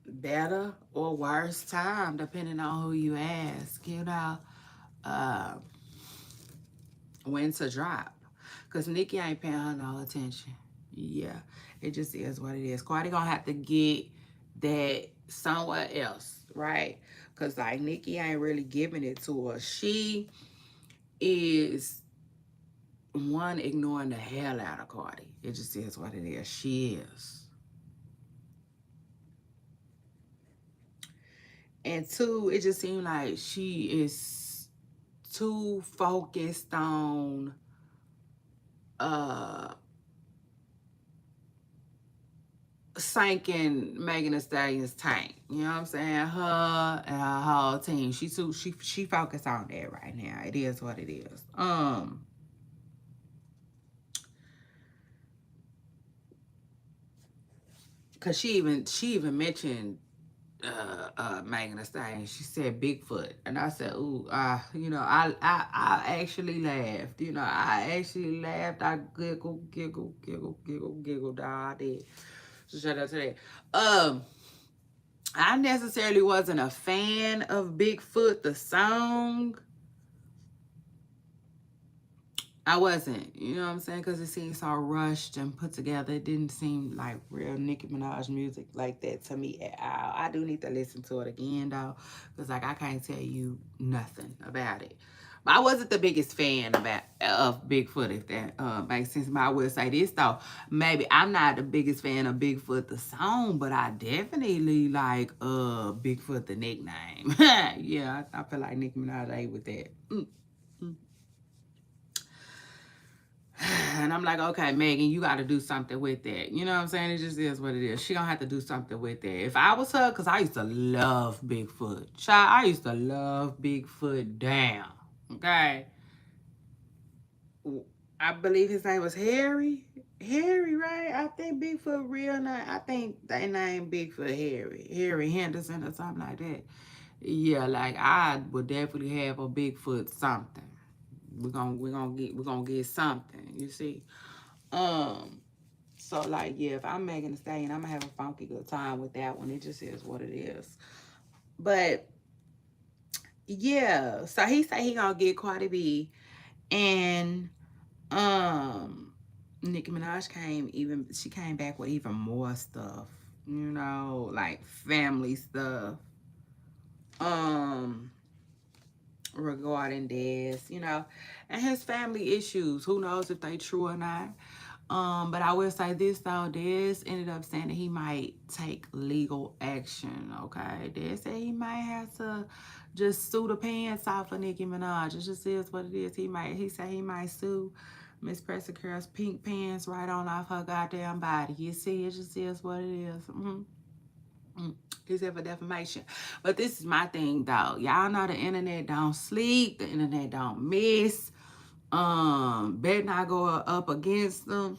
better or worse time, depending on who you ask. You know, uh, when to drop, cause Nicki ain't paying her no attention. Yeah, it just is what it is. Cardi gonna have to get that somewhere else, right? Cause like Nicki ain't really giving it to her. She is one ignoring the hell out of Cardi. It just is what it is. She is. And two, it just seems like she is too focused on uh sinking Megan Thee Stallion's tank. You know what I'm saying? Her and her whole team. She focused on that right now. It is what it is. Cause she even mentioned Megan Thee Stallion. She said Bigfoot, and I said, "Ooh, you know, I actually laughed. You know, I actually laughed. I giggled. I did. So shout out to that. I necessarily wasn't a fan of Bigfoot the song. I wasn't, you know what I'm saying? Because it seemed so rushed and put together. It didn't seem like real Nicki Minaj music like that to me at all. I do need to listen to it again, though, because, like, I can't tell you nothing about it. But I wasn't the biggest fan of Bigfoot, if that makes sense. But I will say this, though. Maybe I'm not the biggest fan of Bigfoot the song, but I definitely like Bigfoot the nickname. Yeah, I feel like Nicki Minaj ate with that. And I'm like, okay, Megan, you got to do something with that. You know what I'm saying? It just is what it is. She gonna have to do something with that. If I was her, because I used to love Bigfoot. Child, I used to love Bigfoot down. Okay? I believe his name was Harry. Harry, right? I think Bigfoot real name. I think they named Bigfoot Harry. Harry Henderson or something like that. Yeah, like I would definitely have a Bigfoot something. We're gonna get something, you see. So like yeah, if I'm Megan Thee Stallion, I'm gonna have a funky good time with that one. It just is what it is. But yeah, so he said he gonna get Cardi B, and Nicki Minaj came back with even more stuff, you know, like family stuff. Um Regarding this, you know, and his family issues. Who knows if they true or not? But I will say this though, Dez ended up saying that he might take legal action. Okay, Dez said he might have to just sue the pants off of Nicki Minaj. It just is what it is. He said he might sue Miss Pressicur's pink pants right on off her goddamn body. You see, it just is what it is. He said for defamation. But this is my thing though. Y'all know the internet don't sleep. The internet don't miss. Better not go up against them.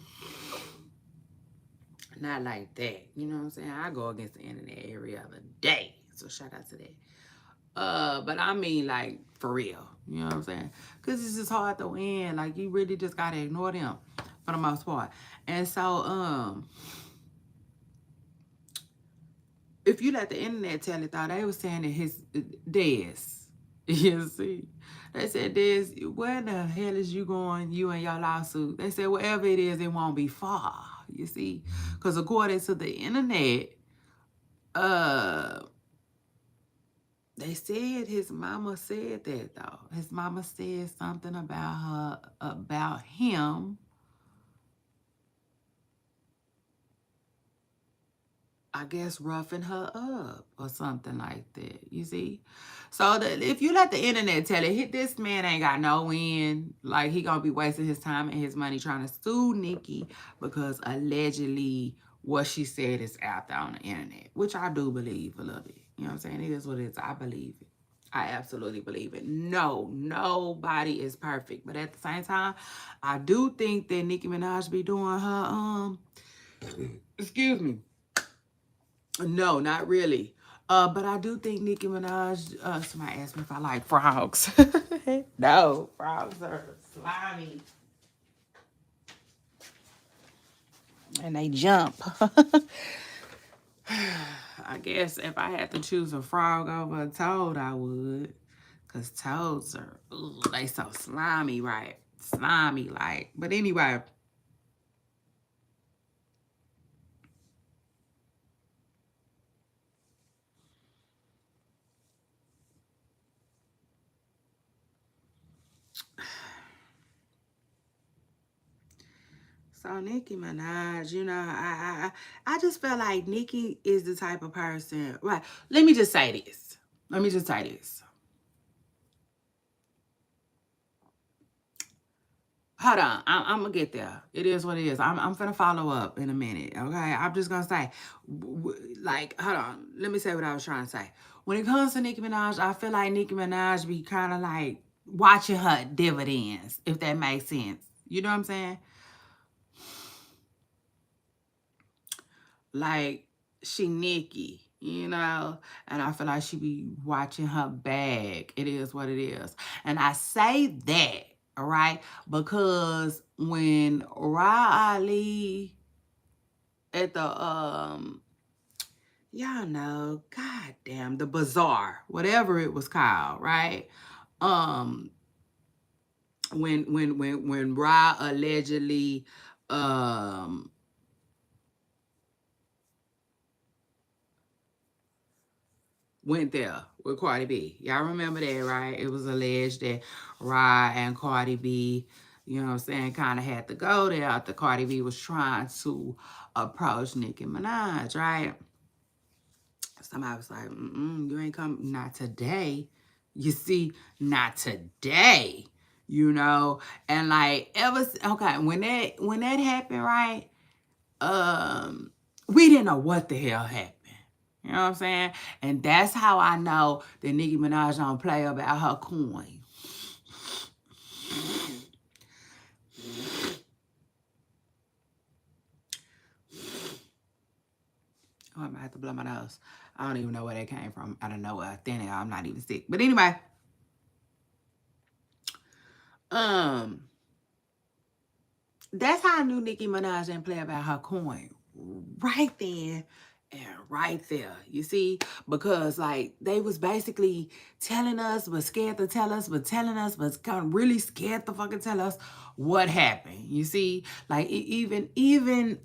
Not like that. You know what I'm saying? I go against the internet every other day. So shout out to that. But I mean like for real. You know what I'm saying? Cause it's just hard to win. Like you really just gotta ignore them for the most part. And so if you let the internet tell it, though, they were saying that his Dez, you see, they said Dez, where the hell is you going? You and your lawsuit? They said wherever it is, it won't be far. You see, because according to the internet, uh, They said his mama said that though. His mama said something about her, about him, I guess, roughing her up or something like that. You see? So if you let the internet tell it, this man ain't got no win. Like, he gonna be wasting his time and his money trying to sue Nicki because allegedly what she said is out there on the internet, which I do believe a little bit. You know what I'm saying? It is what it is. I believe it. I absolutely believe it. No, nobody is perfect. But at the same time, I do think that Nicki Minaj be doing her, excuse me, no, not really. But I do think Nicki Minaj, somebody asked me if I like frogs. No, frogs are slimy. And they jump. I guess if I had to choose a frog over a toad, I would. Because toads are, ugh, they so slimy, right? Slimy, like. But anyway. So Nicki Minaj, you know, I just feel like Nicki is the type of person. Right. Let me just say this. Let me just say this. Hold on, I'm gonna get there. It is what it is. I'm finna follow up in a minute. Okay, I'm just gonna say, like, hold on. Let me say what I was trying to say. When it comes to Nicki Minaj, I feel like Nicki Minaj be kind of like watching her dividends, if that makes sense. You know what I'm saying? Like, she Nicki, you know, and I feel like she be watching her bag. It is what it is. And I say that, all right, because when Ra Ali at the y'all know, goddamn, the bazaar, whatever it was called, right? Um when Ra allegedly um went there with Cardi B. Y'all remember that, right? It was alleged that Rye and Cardi B, you know what I'm saying, kind of had to go there after Cardi B was trying to approach Nicki Minaj, right? Somebody was like, you ain't come, not today. You see, not today, you know? And like, okay, when that happened, right? We didn't know what the hell happened. You know what I'm saying? And that's how I know that Nicki Minaj don't play about her coin. Oh, I might have to blow my nose. I don't even know where that came from. I don't know where. Thin air. I'm not even sick. But anyway, um, that's how I knew Nicki Minaj didn't play about her coin. Right then and right there. You see? Because like they was basically telling us, but scared to tell us, but telling us, but kind of really scared to fucking tell us what happened. You see? Like even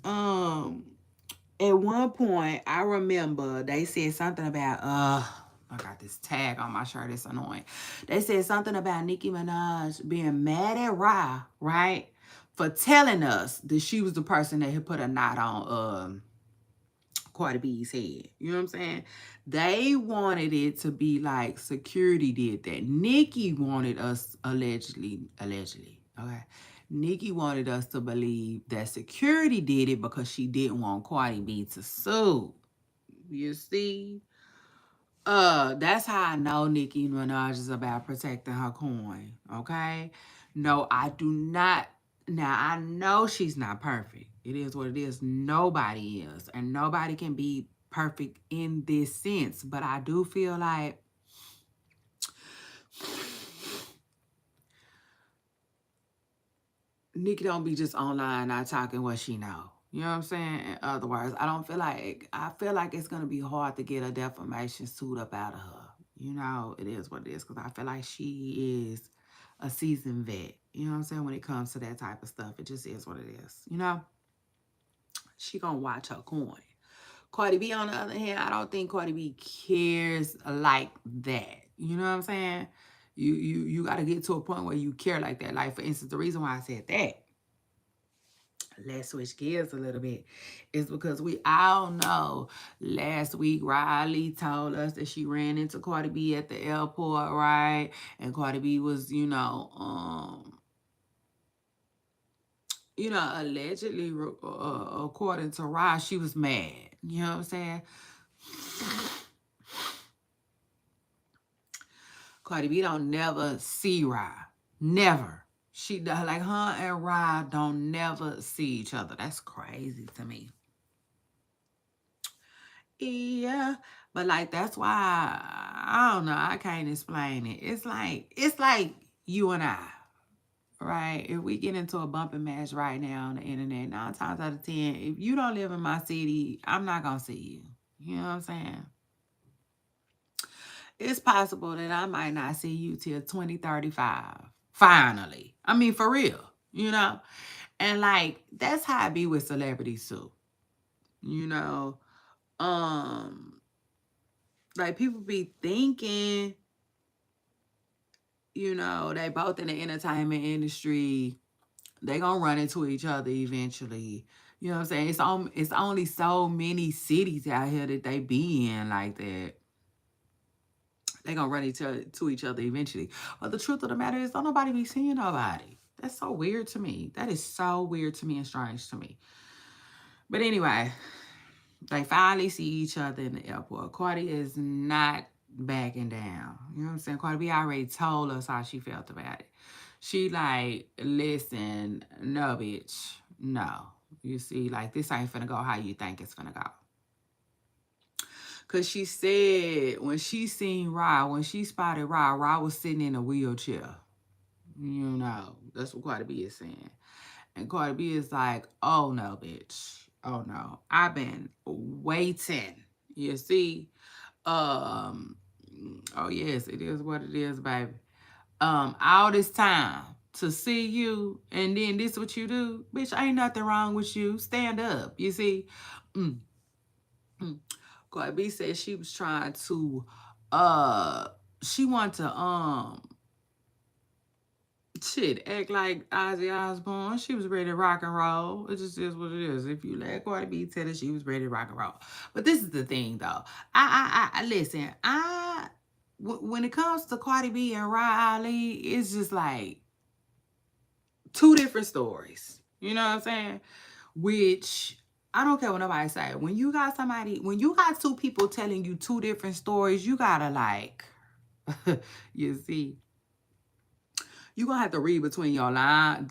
at one point I remember they said something about I got this tag on my shirt. It's annoying. They said something about Nicki Minaj being mad at Ra, right? For telling us that she was the person that had put a knot on Cardi B's head. You know what I'm saying? They wanted it to be like security did that. Nicki wanted us allegedly, okay? Nicki wanted us to believe that security did it because she didn't want Cardi B to sue. You see? That's how I know Nicki Minaj is about protecting her coin. Okay? No, I do not. Now I know she's not perfect. It is what it is. Nobody is. And nobody can be perfect in this sense. But I do feel like Nicki don't be just online not talking what she know. You know what I'm saying? In other words, I feel like it's gonna be hard to get a defamation suit up out of her. You know, it is what it is, because I feel like she is a seasoned vet. You know what I'm saying? When it comes to that type of stuff, it just is what it is. You know? She gonna watch her coin. Cardi B, on the other hand, I don't think Cardi B cares like that. You know what I'm saying? You got to get to a point where you care like that. Like, for instance, the reason why I said that, let's switch gears a little bit, is because we all know last week Riley told us that she ran into Cardi B at the airport, right? And Cardi B was, allegedly, according to Rod, she was mad. You know what I'm saying? Cardi B don't never see Rod. Never. Like her and Rod don't never see each other. That's crazy to me. Yeah. But like that's why I don't know. I can't explain it. It's like you and I. Right? If we get into a bumping match right now on the internet, 9 times out of 10, if you don't live in my city, I'm not gonna see you. You know what I'm saying? It's possible that I might not see you till 2035. Finally. I mean, for real, you know? And like, that's how I be with celebrities too. You know? Um, like people be thinking, they both in the entertainment industry, they gonna run into each other eventually. You know what I'm saying? It's only so many cities out here that they be in like that. They gonna run to each other eventually. But the truth of the matter is, don't nobody be seeing nobody. That's so weird to me. That is so weird to me and strange to me. But anyway, they finally see each other in the airport. Cardi is not backing down. You know what I'm saying? Cardi B already told us how she felt about it. She like, listen, no, bitch, no. You see, like this ain't finna go how you think it's finna go. Cause she said when she seen Rod, when she spotted Rod was sitting in a wheelchair. That's what Cardi B is saying. And Cardi B is like, oh no, bitch. Oh no. I've been waiting. You see? Um, oh yes, it is what it is, baby. All this time to see you and then this what you do, bitch, ain't nothing wrong with you. Stand up. You see? Mm. Cardi B said she was trying to she wanted to act like Ozzy Osbourne. She was ready to rock and roll. It just is what it is. If you let Cardi B tell her she was ready to rock and roll. But this is the thing though. I listen, when it comes to Cardi B and Rod Ali, it's just like two different stories. You know what I'm saying? Which I don't care what nobody say. When you got two people telling you two different stories, you gotta like, you see, you're gonna have to read between the lines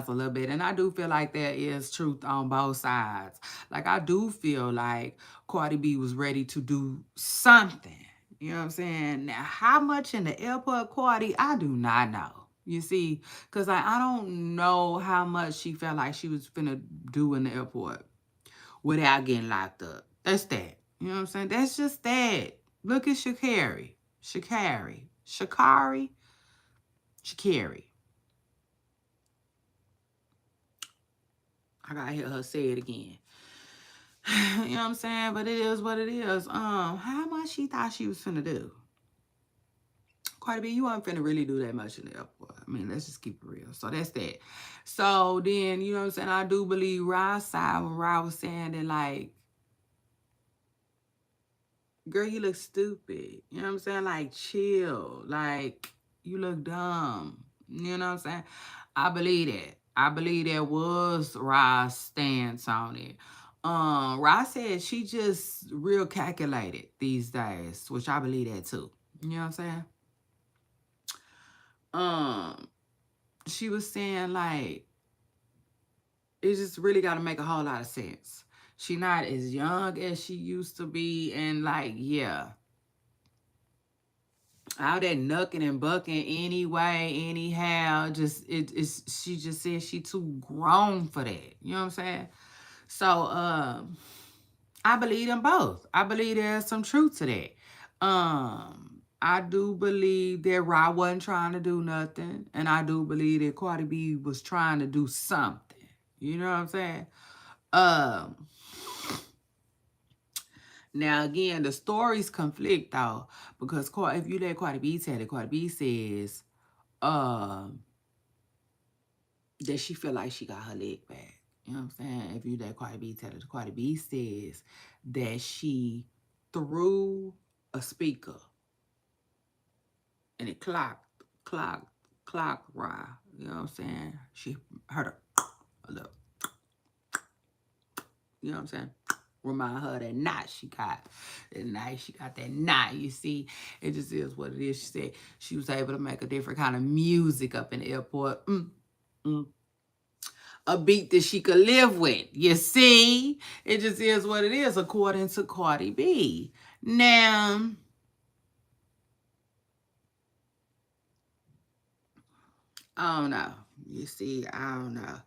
a little bit. And I do feel like there is truth on both sides. Like I do feel like Cardi B was ready to do something. You know what I'm saying? Now, how much in the airport, Cardi, I do not know. You see, because I don't know how much she felt like she was finna do in the airport without getting locked up. That's that. You know what I'm saying? That's just that. Look at Shakari. Shakari. I gotta hear her say it again. You know what I'm saying? But it is what it is. How much she thought she was finna do? Cardi B, you weren't finna really do that much in the airport. I mean, let's just keep it real. So that's that. So then, you know what I'm saying? I do believe Rod's side when Rod was saying that, like, girl, you look stupid. You know what I'm saying? Like, chill. Like, you look dumb. You know what I'm saying? I believe that. I believe that was Rod's stance on it. Rod said she just real calculated these days, which I believe that too. You know what I'm saying? She was saying like it just really got to make a whole lot of sense. She not as young as she used to be, and like yeah, all that knucking and bucking anyway, anyhow. She just said she too grown for that. You know what I'm saying? So I believe them both. I believe there's some truth to that. I do believe that Rod wasn't trying to do nothing. And I do believe that Cardi B was trying to do something. You know what I'm saying? Um, Now, again, the stories conflict, though, because if you let Cardi B tell it, Cardi B says that she feel like she got her leg back. You know what I'm saying? If you let Cardi B tell it, Cardi B says that she threw a speaker and it clocked Rye. You know what I'm saying? She heard a little, you know what I'm saying? Remind her that knot she got. That night she got that knot. You see, it just is what it is. She said she was able to make a different kind of music up in the airport. A beat that she could live with. You see, it just is what it is, according to Cardi B. Now, I don't know. You see, I don't know.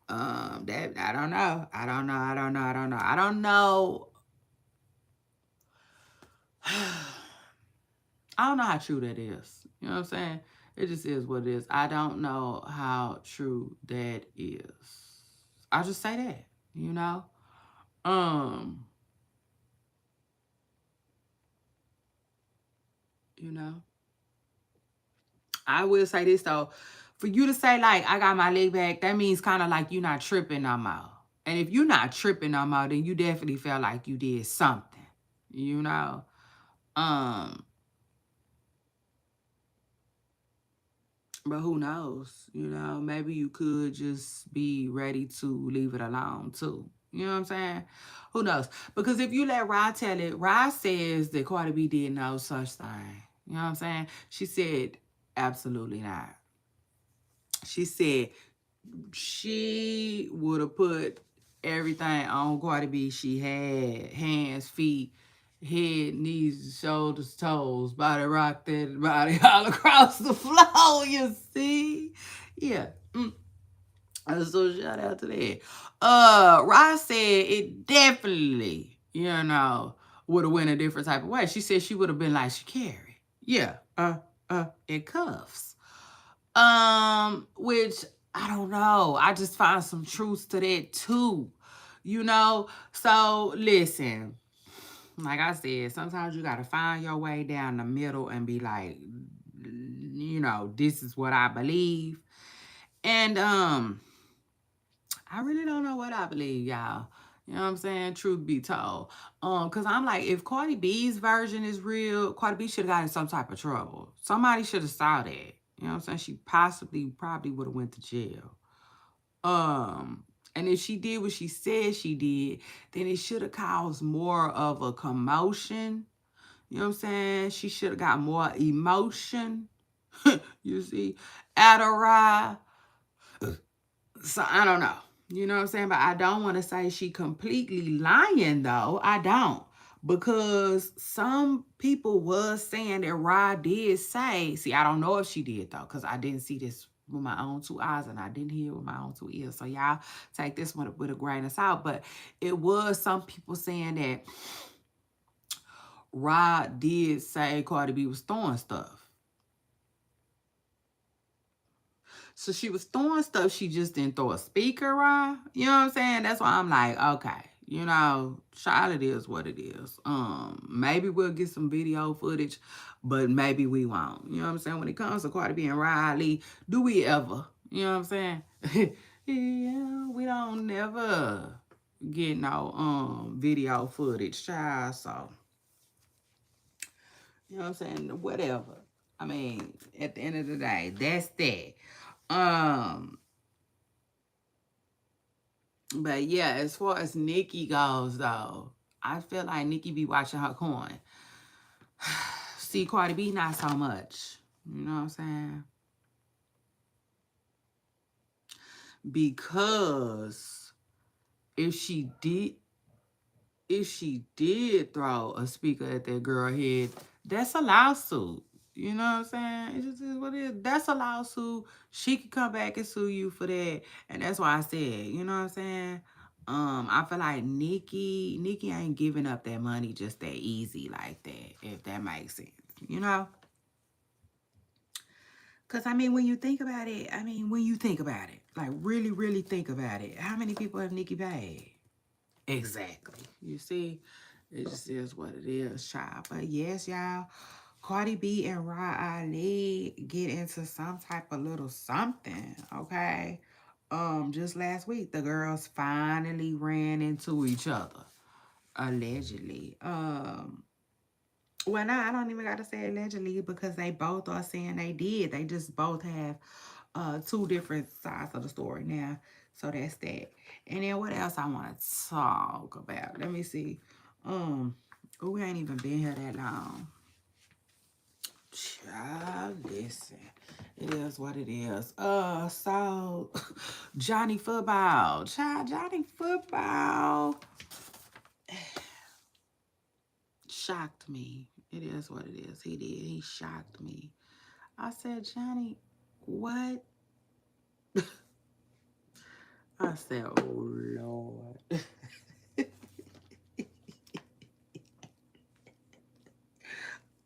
That I don't know. I don't know. I don't know. I don't know. I don't know. I don't know how true that is. You know what I'm saying? It just is what it is. I don't know how true that is. I'll just say that, you know? You know? I will say this though. For you to say like I got my leg back, that means kind of like you're not tripping no more. And if you're not tripping no more, then you definitely felt like you did something. You know? But who knows? You know, maybe you could just be ready to leave it alone too. You know what I'm saying? Who knows? Because if you let Rod tell it, Rod says that Cardi B did no such thing. You know what I'm saying? She said, absolutely not. She said she would have put everything on Cardi B. She had hands, feet, head, knees, shoulders, toes, body rock that body all across the floor. You see? Yeah. So shout out to that. Ross said it definitely, you know, would have went a different type of way. She said she would have been like Shakira. Yeah. In cuffs. Which I don't know. I just find some truth to that too. You know? So listen, like I said, sometimes you gotta find your way down the middle and be like, you know, this is what I believe. And I really don't know what I believe, y'all. You know what I'm saying? Truth be told. Cause I'm like, if Cardi B's version is real, Cardi B should have got in some type of trouble. Somebody should have saw that. You know what I'm saying? She probably would have went to jail. And if she did what she said she did, then it should have caused more of a commotion. You know what I'm saying? She should have got more emotion. You see, at a ride. So I don't know. You know what I'm saying? But I don't want to say she completely lying though. I don't. Because some people was saying that Rod did say, see, I don't know if she did though, because I didn't see this with my own two eyes and I didn't hear with my own two ears. So y'all take this one with a grain of salt. But it was some people saying that Rod did say Cardi B was throwing stuff. So she was throwing stuff, she just didn't throw a speaker, right? You know what I'm saying? That's why I'm like, okay, you know, Charlotte is what it is. Maybe we'll get some video footage, but maybe we won't. You know what I'm saying? When it comes to Cardi B and Riley, do we ever? You know what I'm saying? Yeah, we don't never get no video footage, child. So you know what I'm saying? Whatever. I mean, at the end of the day, that's that. But yeah, as far as Nicki goes, though, I feel like Nicki be watching her coin. See, Cardi B, not so much. You know what I'm saying? Because if she did, throw a speaker at that girl head, that's a lawsuit. You know what I'm saying? It just is what it is. That's a lawsuit. She could come back and sue you for that. And that's why I said, you know what I'm saying? I feel like Nicki ain't giving up that money just that easy like that, if that makes sense. You know? Because, I mean, when you think about it, like really, really think about it, how many people have Nicki paid? Exactly. You see? It just is what it is, child. But yes, y'all, Cardi B and Rod Ali get into some type of little something, okay? Just last week, the girls finally ran into each other, allegedly. Well, no, I don't even gotta say allegedly because they both are saying they did. They just both have two different sides of the story now. So that's that. And then what else I want to talk about? Let me see. We ain't even been here that long. Child, listen. It is what it is. So Johnny Football. Child, Johnny Football shocked me. It is what it is. He did. He shocked me. I said, Johnny, what? I said, oh Lord.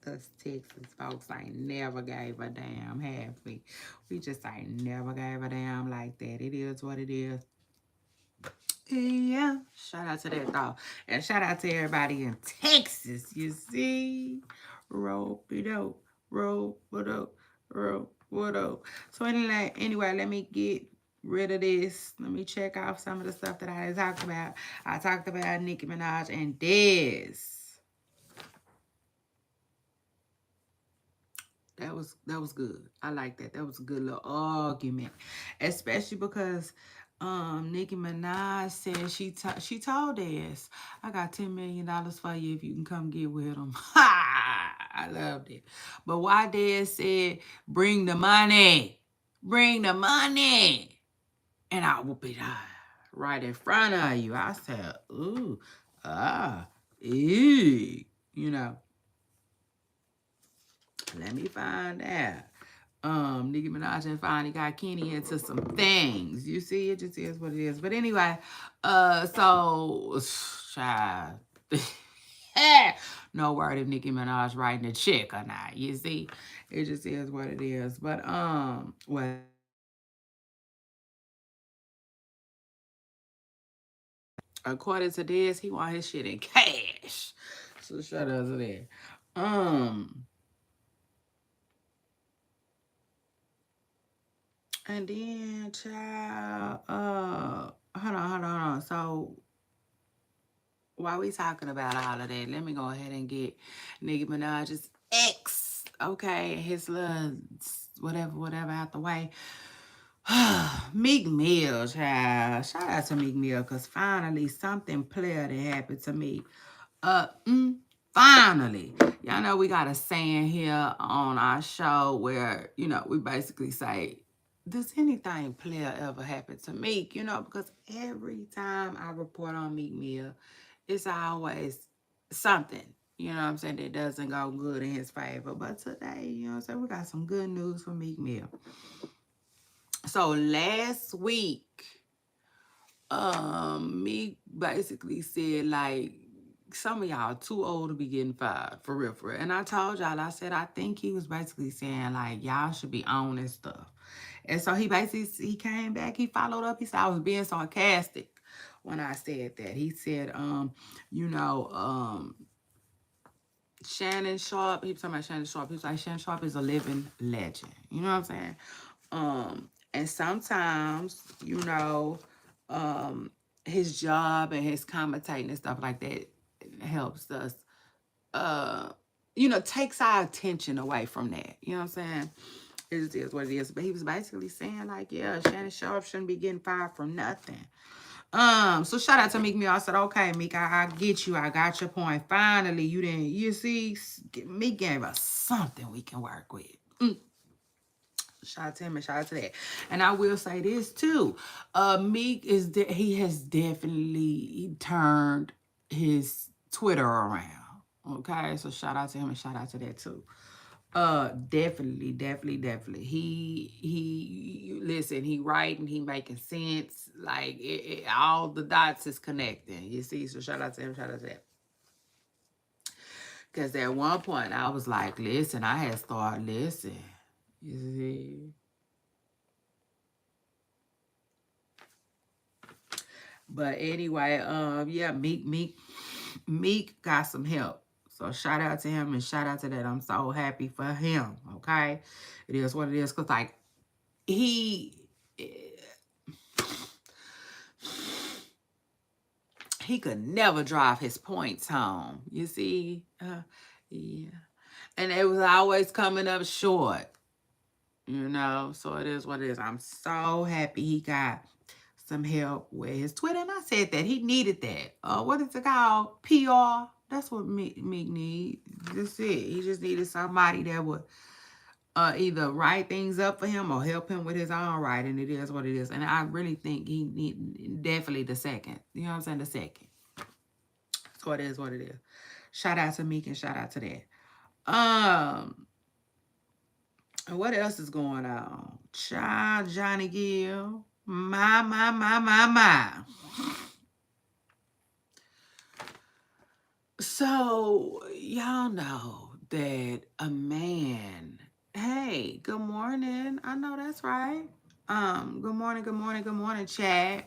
Us Texas folks ain't never gave a damn, have we? We just ain't never gave a damn like that. It is what it is. Yeah. Shout out to that though. And shout out to everybody in Texas, you see? Rope-a-dope, rope-a-dope, rope-a-dope. So anyway, let me get rid of this. Let me check off some of the stuff that I talked about. I talked about Nicki Minaj and Dez. That was good. I like that. That was a good little argument, especially because Nicki Minaj said she told us, "I got $10 million for you if you can come get with him." Ha! I loved it. But why Dad said, "Bring the money, bring the money," and I will be there right in front of you. I said, "Ooh, ah, eee," you know. Let me find out. Nicki Minaj and finally got Kenny into some things. You see, it just is what it is. But anyway, so child. No word if Nicki Minaj writing a check or not. You see, it just is what it is. But well, according to this, he want his shit in cash. So shut up there. Um, and then child, hold on. So while we talking about all of that, let me go ahead and get Nicki Minaj's ex, okay, his little whatever out the way. Meek Mill, child. Shout out to Meek Mill, because finally something player that happened to me. Uh, mm, Finally. Y'all know we got a saying here on our show where, we basically say, does anything player ever happen to Meek? Because every time I report on Meek Mill, it's always something, what I'm saying, that doesn't go good in his favor. But today, what I'm saying, we got some good news for Meek Mill. So last week, Meek basically said, like, some of y'all too old to be getting fired, for real, for real. And I told y'all, I said, I think he was basically saying, like, y'all should be owning stuff. And so he basically, he came back, he followed up, he said, I was being sarcastic when I said that. He said, Shannon Sharp, he was talking about Shannon Sharp. He was like, Shannon Sharp is a living legend. You know what I'm saying? And sometimes, his job and his commentating and stuff like that helps us, takes our attention away from that. You know what I'm saying? It just is what it is. But he was basically saying, like, yeah, Shannon Sharp shouldn't be getting fired from nothing. So shout out to Meek Mill. I said, okay, Meek, I get you. I got your point. Finally, you see, Meek gave us something we can work with. Shout out to him and shout out to that. And I will say this too. Meek he has definitely turned his Twitter around. Okay, so shout out to him and shout out to that too. Definitely. He listen, he writing, he making sense. Like all the dots is connecting. You see, so shout out to him, shout out to that. Because at one point I was like, listen, I had started listening. You see. But anyway, yeah, Meek. Meek got some help. So shout out to him and shout out to that. I'm so happy for him. Okay. It is what it is. Cause like he could never drive his points home. You see? Yeah. And it was always coming up short. So it is what it is. I'm so happy he got some help with his Twitter. And I said that he needed that. What is it called? PR. That's what Meek need. That's it. He just needed somebody that would either write things up for him or help him with his own writing. It is what it is. And I really think he need definitely the second. You know what I'm saying? The second. So it is what it is. Shout out to Meek and shout out to that. What else is going on? Child Johnny Gill. My. So, y'all know that a man, hey, good morning. I know that's right. Good morning, Chad.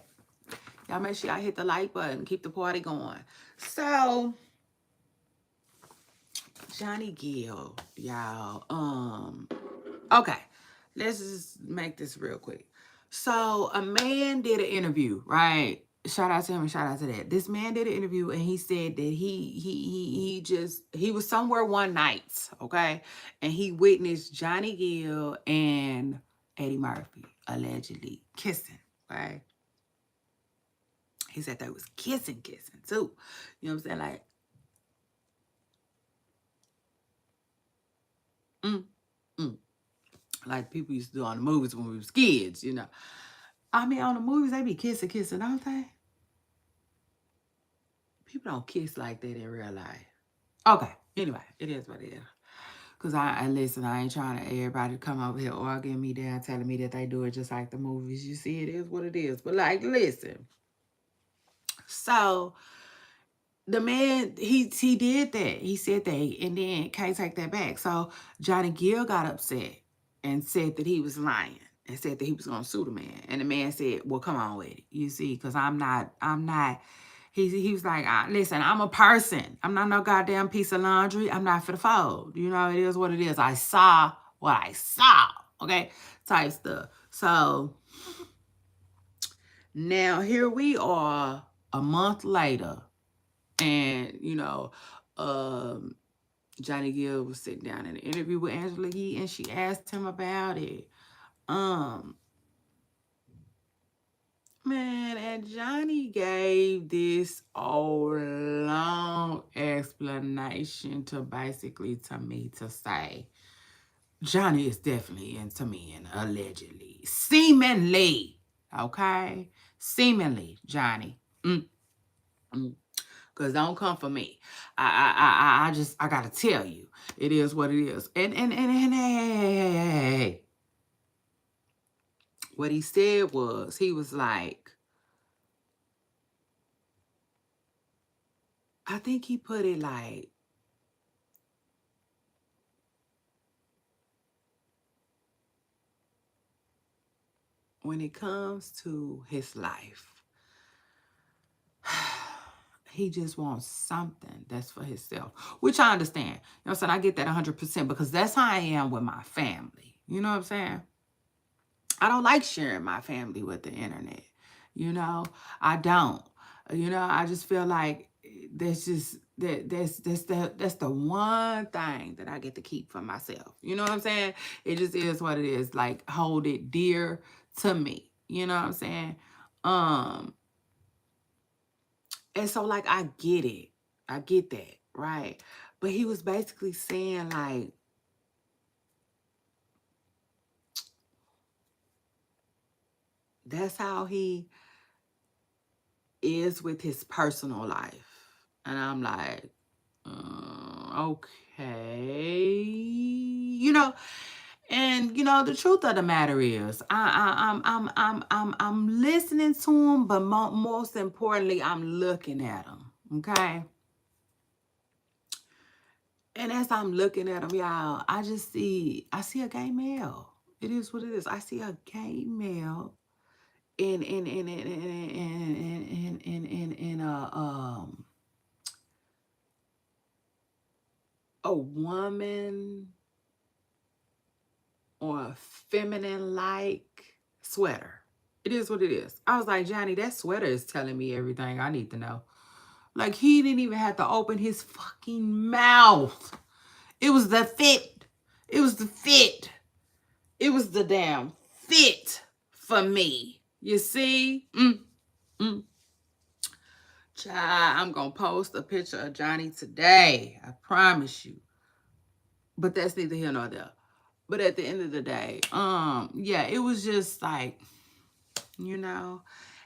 Y'all make sure y'all hit the like button. Keep the party going. So, Johnny Gill, y'all. Okay, let's just make this real quick. So a man did an interview, right? Shout out to him and shout out to that. This man did an interview and he said that he was somewhere one night, okay, and he witnessed Johnny Gill and Eddie Murphy allegedly kissing, right? He said they was kissing too. You know what I'm saying? Like, like people used to do on the movies when we was kids, I mean, on the movies, they be kissing, don't they? People don't kiss like that in real life. Okay, anyway, it is what it is. Because I listen, I ain't trying to everybody come over here arguing me down, telling me that they do it just like the movies. You see, it is what it is. But like, listen. So the man, he did that. He said that, and then can't take that back. So Johnny Gill got upset and said that he was lying and said that he was gonna sue the man. And the man said, well, come on with it. You see, because I'm not. He was like, listen, I'm a person. I'm not no goddamn piece of laundry. I'm not for the fold. It is what it is. I saw what I saw. Okay, type stuff. So now here we are a month later. And, Johnny Gill was sitting down in an interview with Angela Yee and she asked him about it. Man, and Johnny gave this long explanation to me to say, Johnny is definitely into men, allegedly. Seemingly. Okay? Seemingly, Johnny. Because don't come for me. I gotta tell you. It is what it is. And hey. What he said was, he was like, I think he put it like, when it comes to his life, he just wants something that's for himself, which I understand. You know what I'm saying? I get that 100% because that's how I am with my family. You know what I'm saying? I don't like sharing my family with the internet. I don't. I just feel like that's the one thing that I get to keep for myself. You know what I'm saying? It just is what it is. Like, hold it dear to me. You know what I'm saying? And so, like, I get it. I get that, right? But he was basically saying, like, that's how he is with his personal life. And I'm like, okay. And the truth of the matter is, I'm listening to him, but most importantly, I'm looking at him. Okay. And as I'm looking at him, y'all, I see a gay male. It is what it is. I see a gay male in a a woman or a feminine like sweater. It is what it is. I was like, Johnny, that sweater is telling me everything I need to know. Like, he didn't even have to open his fucking mouth. It was the fit. It was the fit. It was the damn fit for me. You see? Child, I'm going to post a picture of Johnny today. I promise you. But that's neither here nor there. But at the end of the day, yeah, it was just like, you know.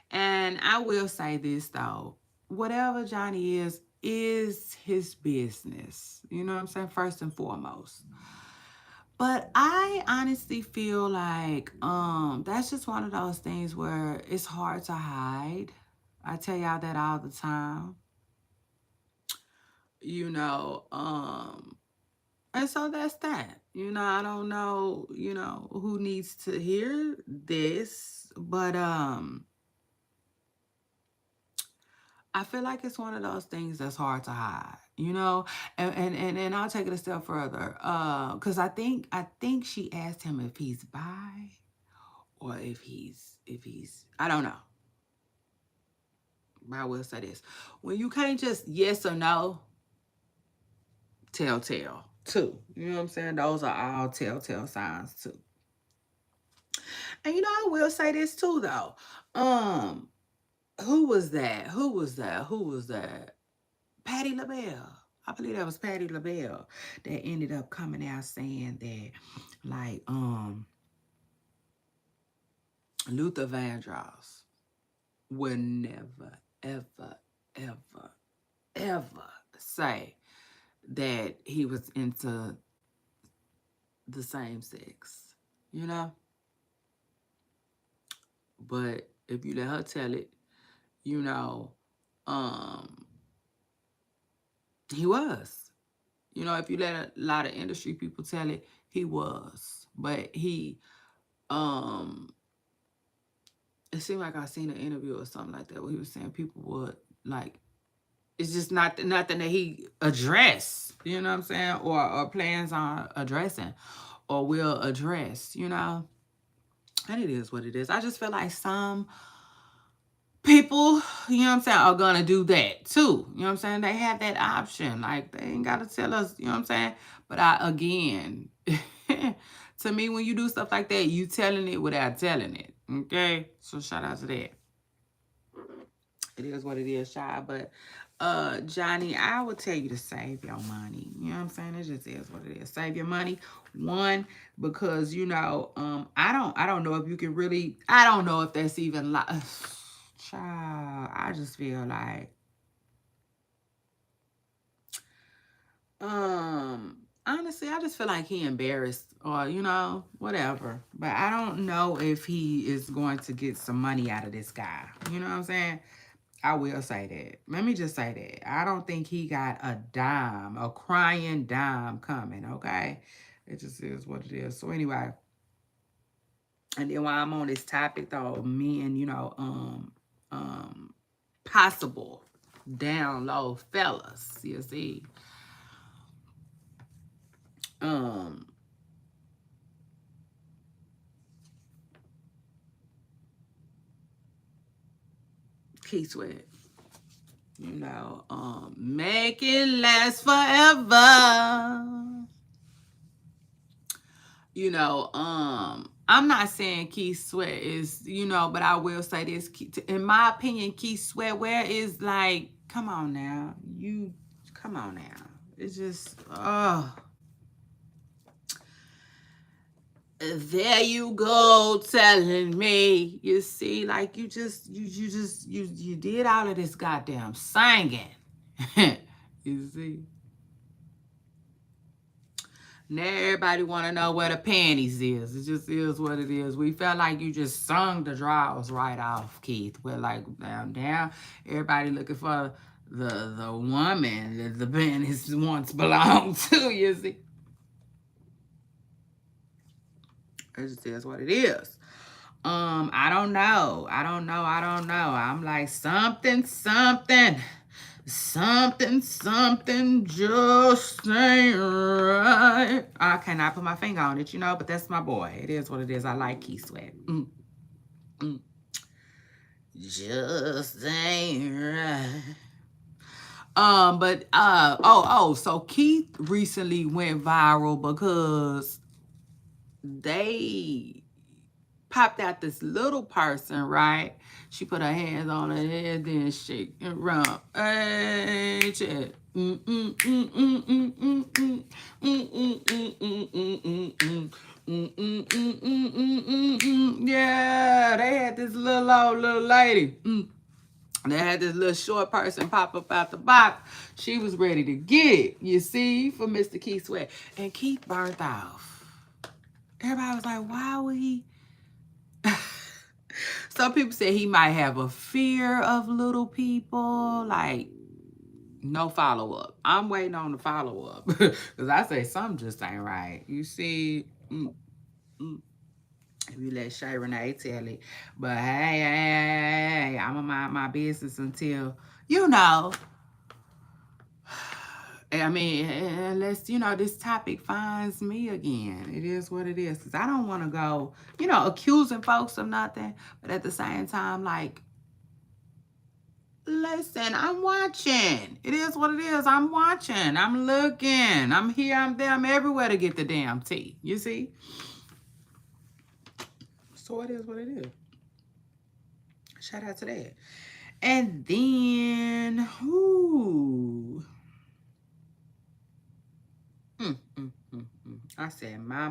And I will say this, though. Whatever Johnny is his business. You know what I'm saying? First and foremost. But I honestly feel like that's just one of those things where it's hard to hide. I tell y'all that all the time. You know, and so that's that. You know, I don't know, you know, who needs to hear this, but I feel like it's one of those things that's hard to hide, you know, and I'll take it a step further, because I think she asked him if he's bi or if he's I don't know, but I will say this: when you can't just yes or no, telltale too. You know what I'm saying? Those are all telltale signs too. And you know, I will say this too though. Um, who was that? Who was that? Who was that? Patti LaBelle. I believe that was Patti LaBelle that ended up coming out saying that, like, Luther Vandross would never, ever, ever, ever say that he was into the same sex, you know? But if you let her tell it, you know, um, he was. You know, if you let a lot of industry people tell it, he was. But um, it seemed like I seen an interview or something like that where he was saying people would like it's just not nothing that he address, you know what I'm saying, or plans on addressing or will address, you know. And it is what it is. I just feel like some people, you know what I'm saying, are gonna do that too. You know what I'm saying? They have that option. Like they ain't gotta tell us, you know what I'm saying? But I again, to me, when you do stuff like that, you telling it without telling it. Okay? So shout out to that. It is what it is, child. But Johnny, I would tell you to save your money. You know what I'm saying? It just is what it is. Save your money. One, because you know, I don't know if you can really I don't know if that's even like child. I just feel like honestly, I just feel like he embarrassed or you know, whatever. But I don't know if he is going to get some money out of this guy. You know what I'm saying? I will say that. Let me just say that. I don't think he got a dime, a crying dime coming, okay? It just is what it is. So anyway, and then while I'm on this topic though, men, you know, possible down low fellas, you see. Um Keith Sweat, you know, make it last forever. You know, I'm not saying Keith Sweat is, you know, but I will say this. In my opinion, Keith Sweat, where is like, come on now. Come on now. It's just, oh. There you go telling me. You see, like you did all of this goddamn singing. You see? Now everybody want to know where the panties is. It just is what it is. We felt like you just sung the draws right off, Keith. We're like down. Everybody looking for the woman that the panties once belonged to. You see, it just is what it is. I don't know. I don't know. I'm like something. Something just ain't right. I cannot put my finger on it, you know, but that's my boy. It is what it is. I like Keith Sweat. Just ain't right. So Keith recently went viral because they popped out this little person, right? She put her hands on her head, then shake and rump. Hey, chat. Yeah, they had this little old little lady. They had this little short person pop up out the box. She was ready to get it, you see, for Mr. Keith Sweat. And Keith burnt off. Everybody was like, why would he? Some people say he might have a fear of little people, like no follow-up. I'm waiting on the follow-up because I say something just ain't right. You see, if you let Shay Renee tell it. But hey, I'm going to mind my business until, you know, I mean, unless, you know, this topic finds me again. It is what it is. Because I don't want to go, you know, accusing folks of nothing. But at the same time, like, listen, I'm watching. It is what it is. I'm watching. I'm looking. I'm here. I'm there. I'm everywhere to get the damn tea. You see? So it is what it is. Shout out to that. And then, who? I said, my.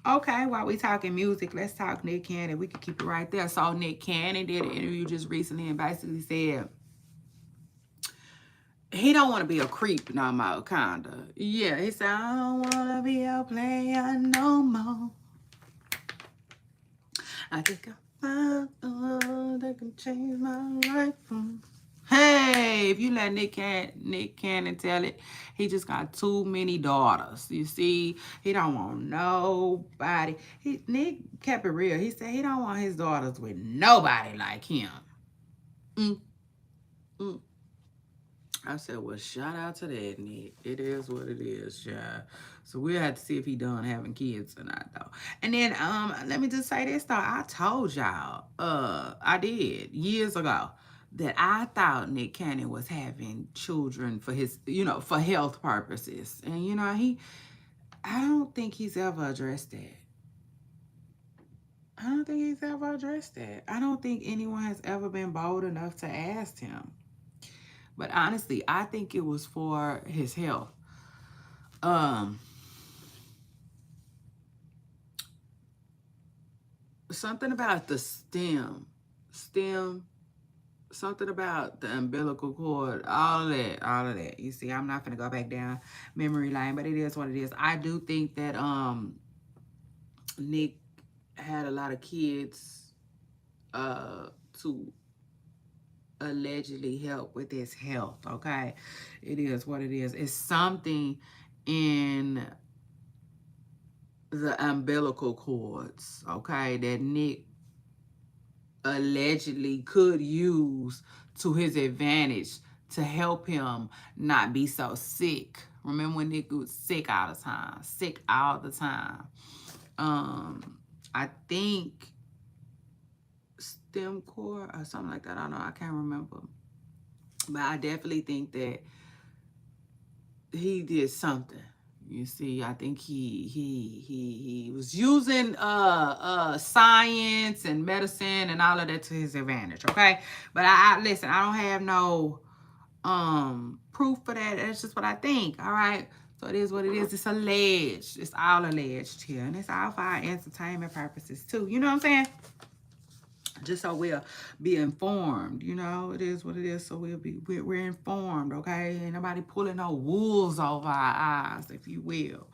Okay, while we talking music, let's talk Nick Cannon. We could keep it right there. So Nick Cannon did an interview just recently and basically said he don't want to be a creep no more, kinda. Yeah, he said, I don't want to be a player no more. I think I found the love that can change my life. Hey, if you let Nick Cannon tell it, he just got too many daughters. You see, he don't want nobody. Nick kept it real. He said he don't want his daughters with nobody like him. I said, well, shout out to that, Nick. It is what it is, yeah. So we'll have to see if he done having kids or not, though. And then, let me just say this, though. I told y'all, I did years ago, that I thought Nick Cannon was having children for his, you know, for health purposes. And, you know, I don't think he's ever addressed that. I don't think he's ever addressed that. I don't think anyone has ever been bold enough to ask him. But honestly, I think it was for his health. Something about the stem, something about the umbilical cord, all of that. You see, I'm not gonna go back down memory lane, but it is what it is. I do think that Nick had a lot of kids to allegedly help with his health. Okay, it is what it is. It's something in the umbilical cords, okay, that Nick allegedly could use to his advantage to help him not be so sick. Remember when Nick was sick all the time? I think stem core or something like that. I don't know. I can't remember. But I definitely think that he did something. You see, I think he was using science and medicine and all of that to his advantage, okay? But I listen, I don't have no proof for that. That's just what I think, all right? So it is what it is. It's alleged. It's all alleged here. And it's all for our entertainment purposes too. You know what I'm saying? Just so we'll be informed, you know, it is what it is. So we're informed, okay? Ain't nobody pulling no wolves over our eyes, if you will,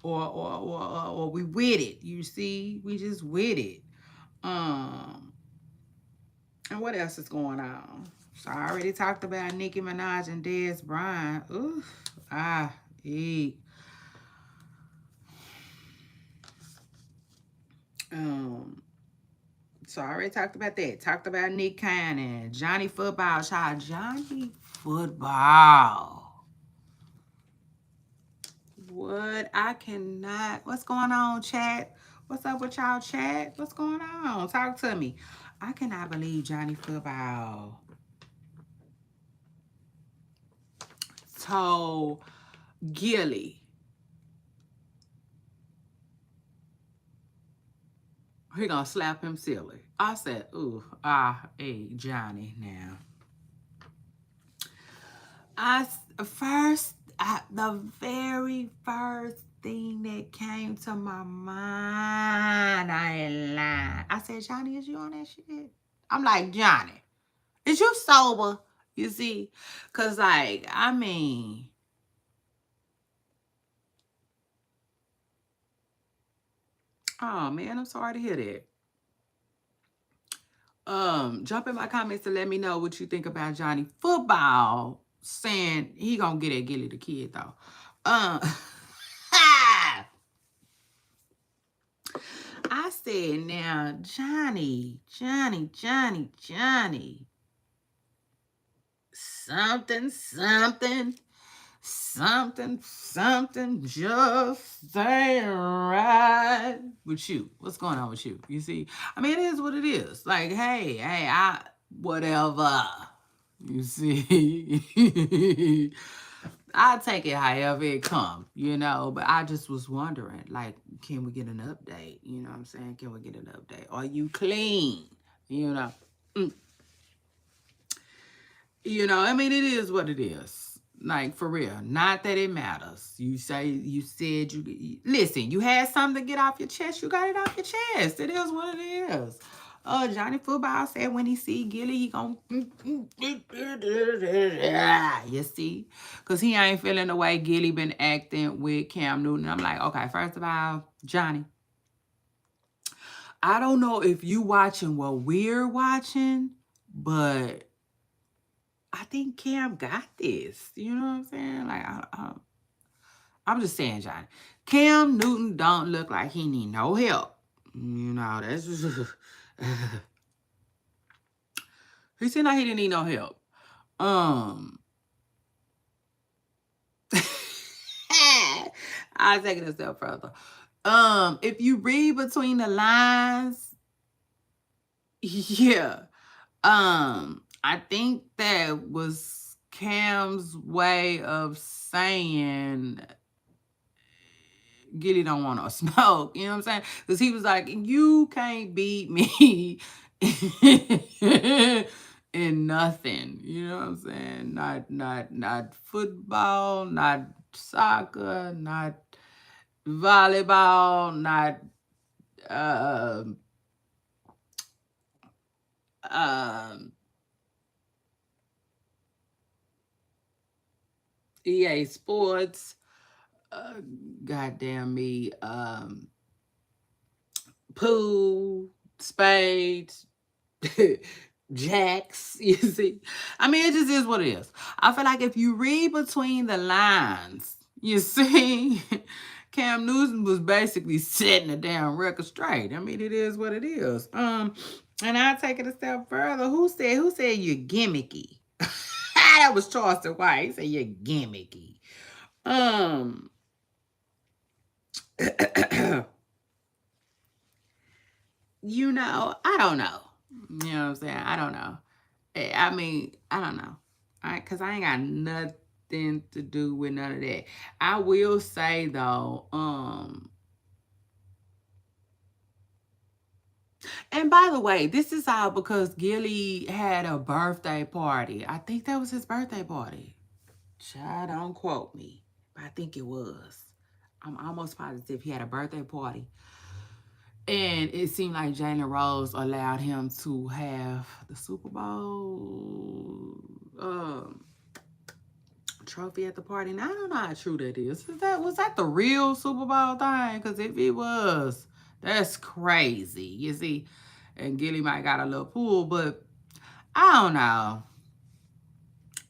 or we with it. You see, we just with it. And what else is going on? So I already talked about Nicki Minaj and Bryant. Oof, eek. So I already talked about that. Talked about Nick Cannon, Johnny Football, child. Johnny Football. What? I cannot. What's going on, chat? What's up with y'all, chat? What's going on? Talk to me. I cannot believe Johnny Football told Gilly he gonna slap him silly. I said, ooh, hey, Johnny, now. The very first thing that came to my mind, I ain't lying. I said, Johnny, is you on that shit? I'm like, Johnny, is you sober? You see? Cause like, I mean, oh man, I'm sorry to hear that. Jump in my comments to let me know what you think about Johnny Football saying he gonna get at Gilly the kid though. I said now, Johnny, something just ain't right with you. What's going on with you? You see, I mean, it is what it is. Like, hey, whatever. You see, I take it however it come, you know. But I just was wondering, like, can we get an update? You know what I'm saying? Can we get an update? Are you clean? You know. You know, I mean, it is what it is. Like, for real. Not that it matters. You said you listen, you had something to get off your chest, you got it off your chest. It is what it is. Johnny Football said when he see Gilly, he gon' you see? Because he ain't feeling the way Gilly been acting with Cam Newton. I'm like, okay, first of all, Johnny, I don't know if you watching what we're watching, but I think Cam got this. You know what I'm saying? Like, I'm just saying, Johnny. Cam Newton don't look like he need no help. You know, that's just... he seemed like he didn't need no help. I'll take it a step further. If you read between the lines, yeah. I think that was Cam's way of saying Gilly don't want no smoke. You know what I'm saying? Because he was like, you can't beat me in nothing. You know what I'm saying? Not football, not soccer, not volleyball, not EA Sports. Goddamn me. Pool, spades, jacks, you see. I mean, it just is what it is. I feel like if you read between the lines, you see, Cam Newton was basically setting the damn record straight. I mean, it is what it is. And I'll take it a step further. Who said you're gimmicky? That was Charleston White. He said you're gimmicky. You know, I don't know. You know what I'm saying? I don't know. I mean, I don't know. Because I ain't got nothing to do with none of that. I will say, though, and by the way, this is all because Gilly had a birthday party. I think that was his birthday party. Child, don't quote me. But I think it was. I'm almost positive he had a birthday party. And it seemed like Jalen Rose allowed him to have the Super Bowl trophy at the party. Now, I don't know how true that is. Was that the real Super Bowl thing? Because if it was, that's crazy. You see, and Gilly might got a little pool, but I don't know.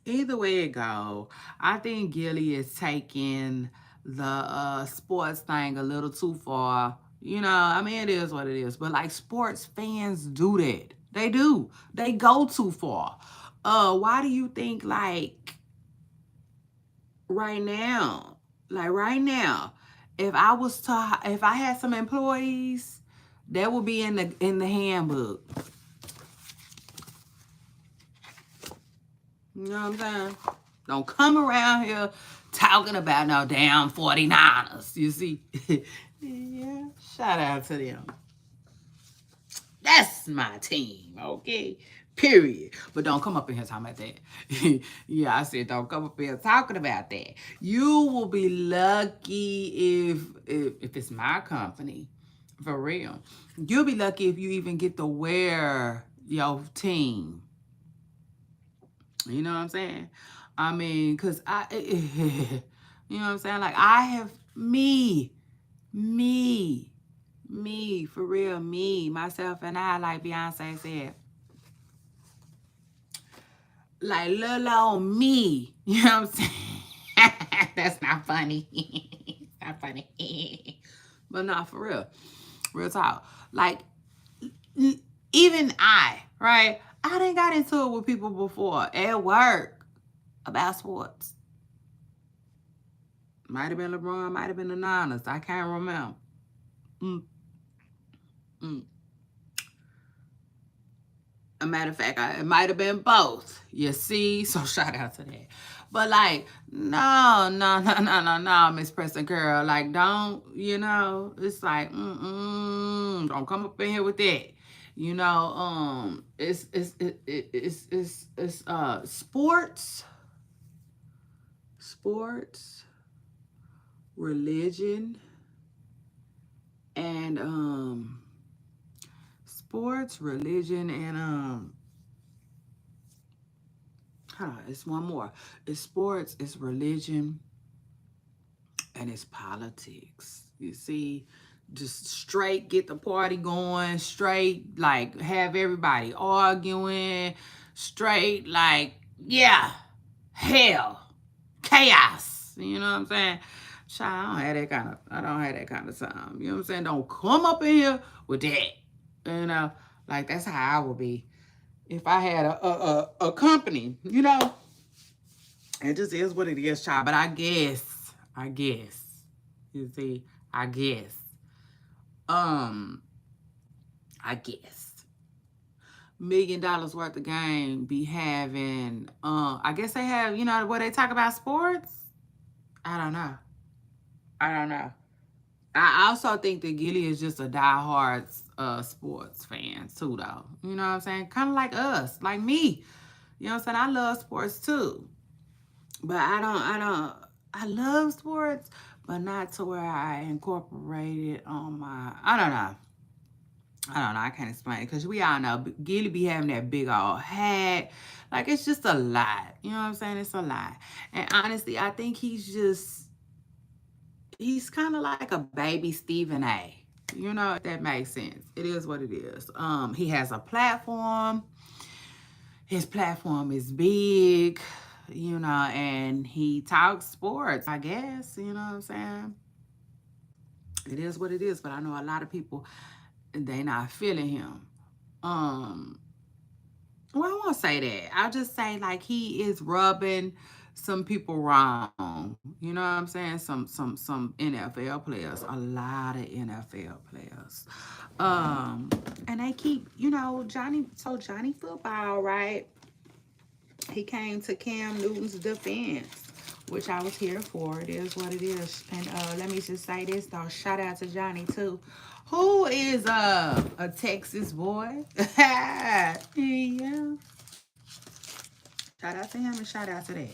Either way it go, I think Gilly is taking the sports thing a little too far You know, I mean, it is what it is. But like sports fans do that. They do. They go too far. Why do you think like right now, if I had some employees, that would be in the handbook. You know what I'm saying? Don't come around here talking about no damn 49ers. You see? Yeah. Shout out to them. That's my team, okay? Period. But don't come up in here talking about that. Yeah, I said don't come up in here talking about that. You will be lucky if it's my company. For real. You'll be lucky if you even get to wear your team. You know what I'm saying? I mean, cause you know what I'm saying? Like I have me, for real, me, myself, and I, like Beyonce said, like little old me. You know what I'm saying? That's not funny. It's not funny. But not for real. Real talk. Like, even right? I done got into it with people before at work about sports. Might have been LeBron, might have been the Niners. I can't remember. Mm, mm. A matter of fact, it might have been both. You see? So shout out to that. But like, no, Miss Preston Girl. Like, don't, it's like, don't come up in here with that. You know, it's sports, religion, and sports, religion, and hold on, it's one more. It's sports, it's religion, and it's politics. You see, just straight get the party going, straight like have everybody arguing, straight like, yeah, hell, chaos. You know what I'm saying? Child, I don't have that kind of time. You know what I'm saying? Don't come up in here with that. You know, like that's how I would be if I had a company, It just is what it is, child. But I guess, you see, I guess, um, I guess, $1 million worth of game be having, I guess they have, where they talk about sports. I don't know. I don't know. I also think that Gilly is just a diehard sports fan too, though. You know what I'm saying? Kind of like us, like me. You know what I'm saying? I love sports too. But I love sports, but not to where I incorporate it on my, I don't know. I can't explain it because we all know Gilly be having that big old hat. Like, it's just a lot. You know what I'm saying? It's a lot. And honestly, I think he's kind of like a baby Stephen A. If that makes sense. It is what it is. He has a platform. His platform is big, and he talks sports, I guess, you know what I'm saying? It is what it is, but I know a lot of people, they not feeling him. Well, I won't say that. I'll just say like he is rubbing some people wrong. You know what I'm saying? Some NFL players, a lot of NFL players. And they keep, Johnny Football, right? He came to Cam Newton's defense, which I was here for. It is what it is. And let me just say this, though. Shout out to Johnny, too. Who is a Texas boy? Yeah. Shout out to him and shout out to that.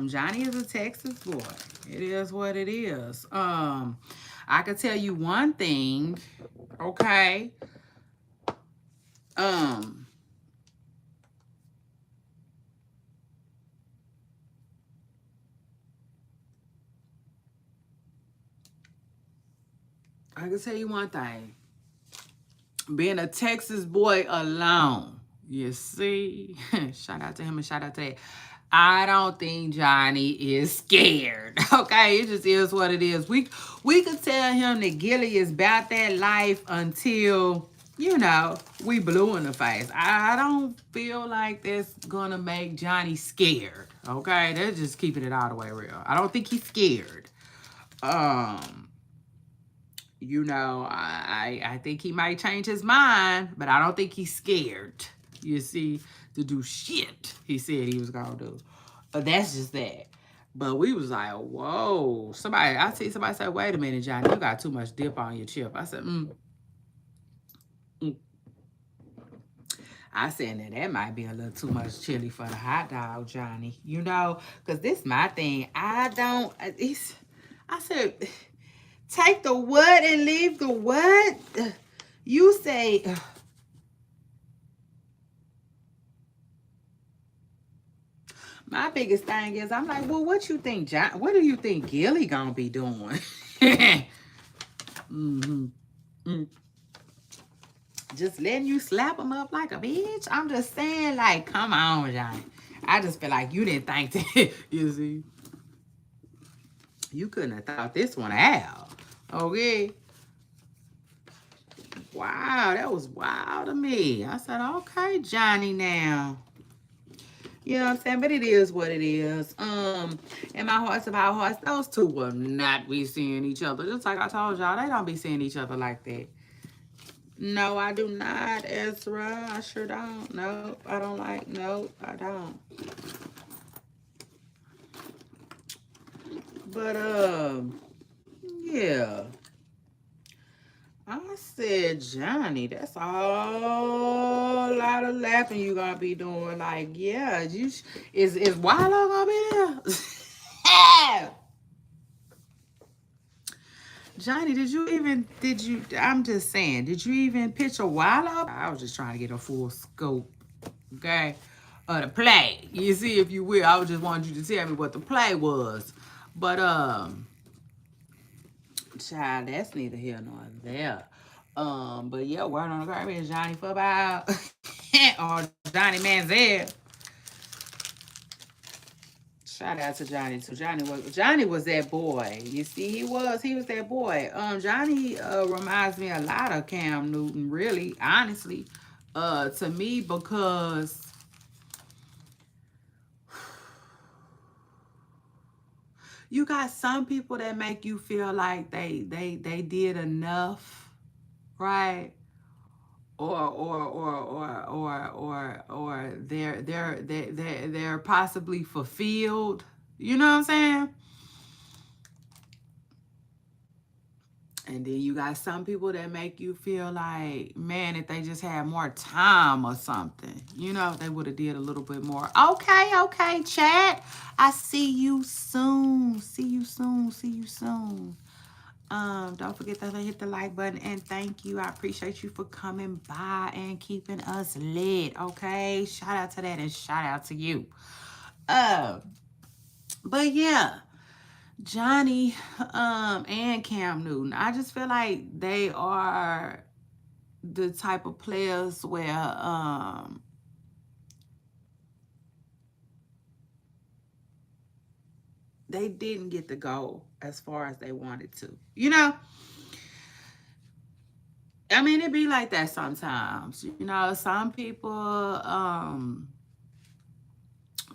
Johnny is a Texas boy. It is what it is. I could tell you one thing, okay? I can tell you one thing. Being a Texas boy alone, you see, shout out to him and shout out to that. I don't think Johnny is scared. Okay, it just is what it is. We could tell him that Gilly is about that life until, we blue in the face. I don't feel like that's gonna make Johnny scared. Okay, they're just keeping it all the way real. I don't think he's scared. Um, I think he might change his mind, but I don't think he's scared. You see, to do shit he said he was gonna do. But that's just that. But we was like, whoa. I see somebody say, wait a minute, Johnny, you got too much dip on your chip. I said, mm. I said, now that might be a little too much chili for the hot dog, Johnny. Because this my thing. I said, take the what and leave the what? You say, my biggest thing is, I'm like, well, what you think, John? What do you think Gilly gonna be doing? mm-hmm. Mm. Just letting you slap him up like a bitch? I'm just saying, like, come on, Johnny. I just feel like you didn't think that. You see? You couldn't have thought this one out. Okay? Wow, that was wild to me. I said, okay, Johnny, now. You know what I'm saying? But it is what it is. In my hearts of our hearts, those two will not be seeing each other. Just like I told y'all, they don't be seeing each other like that. No, I do not, Ezra. I sure don't. Nope, I don't like. Nope, I don't. But yeah. I said, Johnny, that's all lot of laughing you gonna be doing. Like, yeah, is Wallow gonna be there? Johnny, I'm just saying, did you even picture Wallow? I was just trying to get a full scope, okay, of the play. You see, if you will, I was just wanted you to tell me what the play was. But, child, that's neither here nor there. But yeah, word on the garbage is Johnny Football or Johnny Manziel. Shout out to Johnny too. Johnny was that boy. You see, he was that boy. Johnny reminds me a lot of Cam Newton, really, honestly, to me, because you got some people that make you feel like they did enough, right? Or they're possibly fulfilled. You know what I'm saying? And then you got some people that make you feel like, man, if they just had more time or something, they would have did a little bit more. Okay, chat. I see you soon. See you soon. Don't forget to hit the like button, and thank you. I appreciate you for coming by and keeping us lit. Okay, shout out to that, and shout out to you. But yeah, Johnny and Cam Newton, I just feel like they are the type of players where they didn't get to go as far as they wanted to. I mean, it be like that sometimes. Some people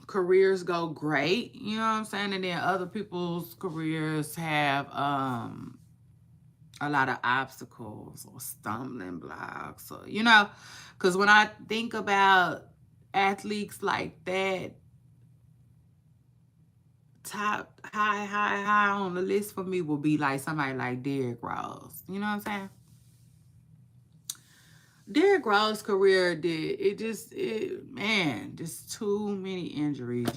careers go great, you know what I'm saying? And then other people's careers have a lot of obstacles or stumbling blocks, or because when I think about athletes like that, top high on the list for me will be like somebody like Derrick Rose. You know what I'm saying? Derrick Rose's career just too many injuries.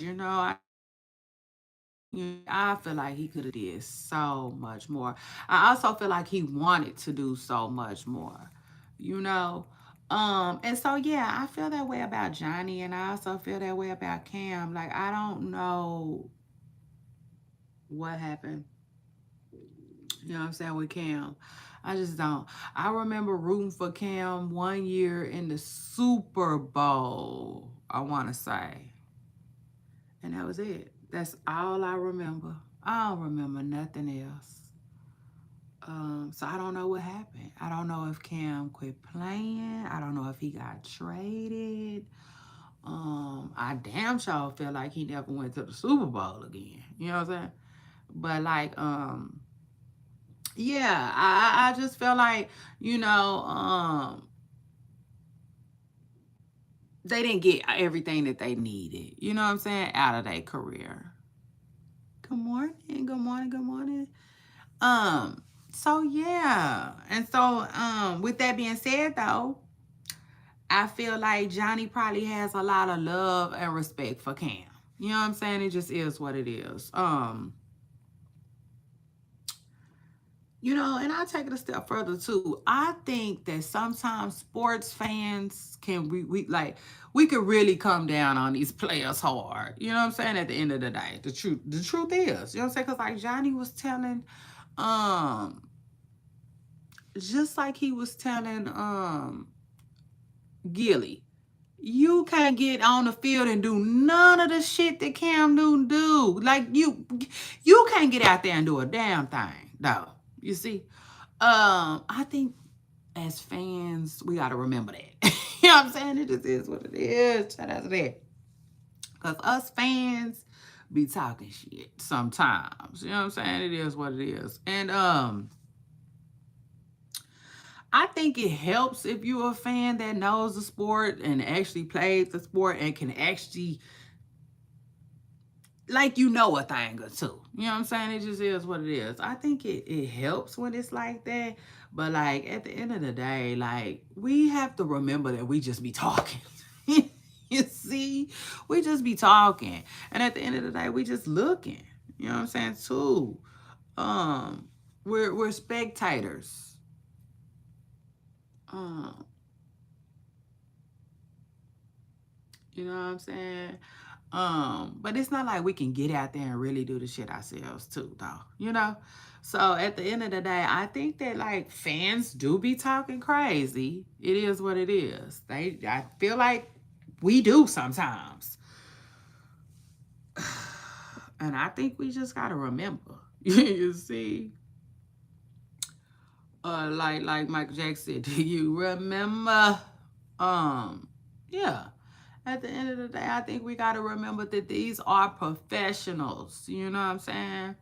I feel like he could have did so much more. I also feel like he wanted to do so much more, and so yeah, I feel that way about Johnny, and I also feel that way about Cam. Like, I don't know what happened, you know what I'm saying, with Cam. I just don't. I remember rooting for Cam one year in the Super Bowl, I want to say. And that was it. That's all I remember. I don't remember nothing else. So I don't know what happened. I don't know if Cam quit playing. I don't know if he got traded. I damn sure feel like he never went to the Super Bowl again. You know what I'm saying? But like, yeah, I just feel like, you know, they didn't get everything that they needed, you know what I'm saying, out of their career. Good morning, good morning, good morning. So yeah. And so with that being said though, I feel like Johnny probably has a lot of love and respect for Cam. You know what I'm saying? It just is what it is. You know, and I'll take it a step further too. I think that sometimes sports fans can we like we could really come down on these players hard. You know what I'm saying? At the end of the day, the truth is, you know what I'm saying? Because like Johnny was telling, um, just like he was telling Gilly, you can't get on the field and do none of the shit that Cam Newton do. Like you can't get out there and do a damn thing, though. You see, I think as fans, we got to remember that. You know what I'm saying? It just is what it is. Shout out to that. Because us fans be talking shit sometimes. You know what I'm saying? It is what it is. And I think it helps if you're a fan that knows the sport and actually plays the sport and can actually, like, you know, a thing or two. You know what I'm saying? It just is what it is. I think it helps when it's like that. But, like, at the end of the day, like, we have to remember that we just be talking. You see? We just be talking. And at the end of the day, we just looking. You know what I'm saying? Too. We're spectators. Um, You know what I'm saying? But it's not like we can get out there and really do the shit ourselves too, though. You know? So at the end of the day, I think that like fans do be talking crazy. It is what it is. I feel like we do sometimes. And I think we just gotta remember. You see? Like Michael Jackson said, do you remember? Um, yeah. At the end of the day, I think we got to remember that these are professionals. You know what I'm saying?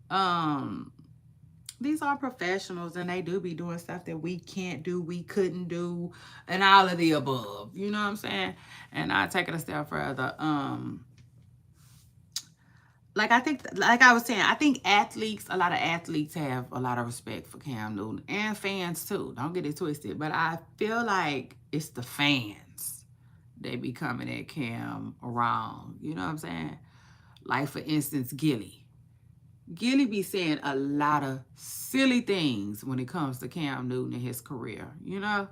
Um, these are professionals and they do be doing stuff that we can't do, we couldn't do, and all of the above. You know what I'm saying? And I take it a step further. Like I think, like I was saying, I think athletes, a lot of athletes have a lot of respect for Cam Newton and fans too. Don't get it twisted. But I feel like it's the fans they be coming at Cam wrong. You know what I'm saying? Like for instance, Gilly. Gilly be saying a lot of silly things when it comes to Cam Newton and his career. You know,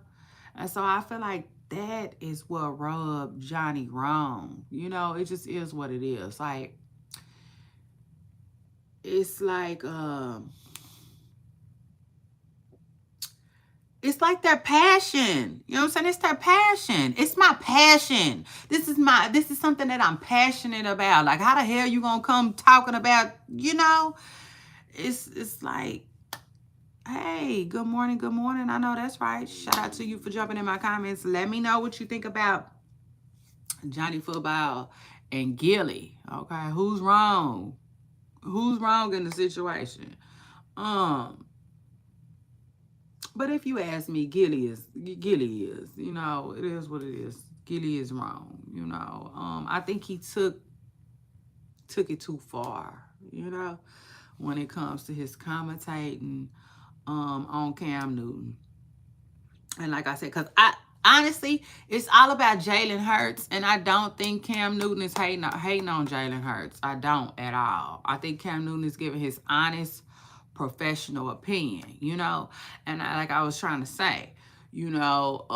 and so I feel like that is what rubbed Johnny wrong. You know, it just is what it is. Like it's like it's like their passion. You know what I'm saying? It's their passion. It's my passion. This is something that I'm passionate about. Like how the hell you gonna come talking about, you know? It's like, hey, good morning, good morning. I know that's right. Shout out to you for jumping in my comments. Let me know what you think about Johnny Football and Gilly. Okay, who's wrong? Who's wrong in the situation? Um, But if you ask me, Gilly is, you know, it is what it is. Gilly is wrong, you know. I think he took it too far, you know, when it comes to his commentating on Cam Newton. And like I said, because I honestly, it's all about Jalen Hurts, and I don't think Cam Newton is hating on Jalen Hurts. I don't at all. I think Cam Newton is giving his honest, professional opinion, you know. And like I was trying to say, you know,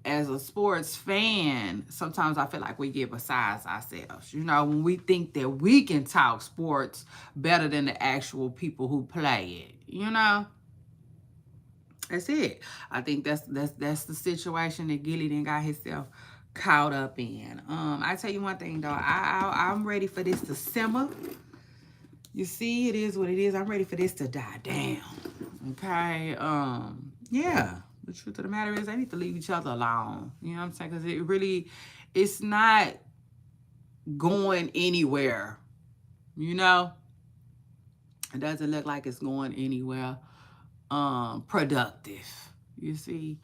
as a sports fan, sometimes I feel like we get besides ourselves. You know, when we think that we can talk sports better than the actual people who play it, you know. That's it. I think that's the situation that Gilly done got himself caught up in. I tell you one thing though, I'm ready for this to simmer. You see, it is what it is. I'm ready for this to die down. Okay. Yeah. The truth of the matter is, they need to leave each other alone. You know what I'm saying? Because it's not going anywhere. You know, it doesn't look like it's going anywhere. Productive. You see.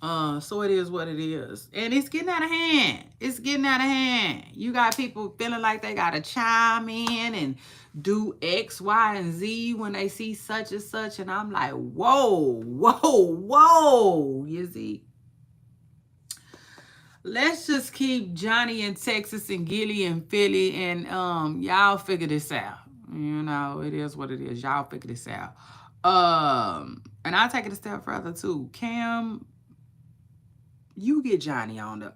So it is what it is. And it's getting out of hand. It's getting out of hand. You got people feeling like they got to chime in and do X, Y, and Z when they see such and such. And I'm like, whoa, whoa, whoa. You see? Let's just keep Johnny in Texas and Gilly in Philly, and y'all figure this out. You know, it is what it is. Y'all figure this out. And I'll take it a step further too. Cam, you get Johnny on the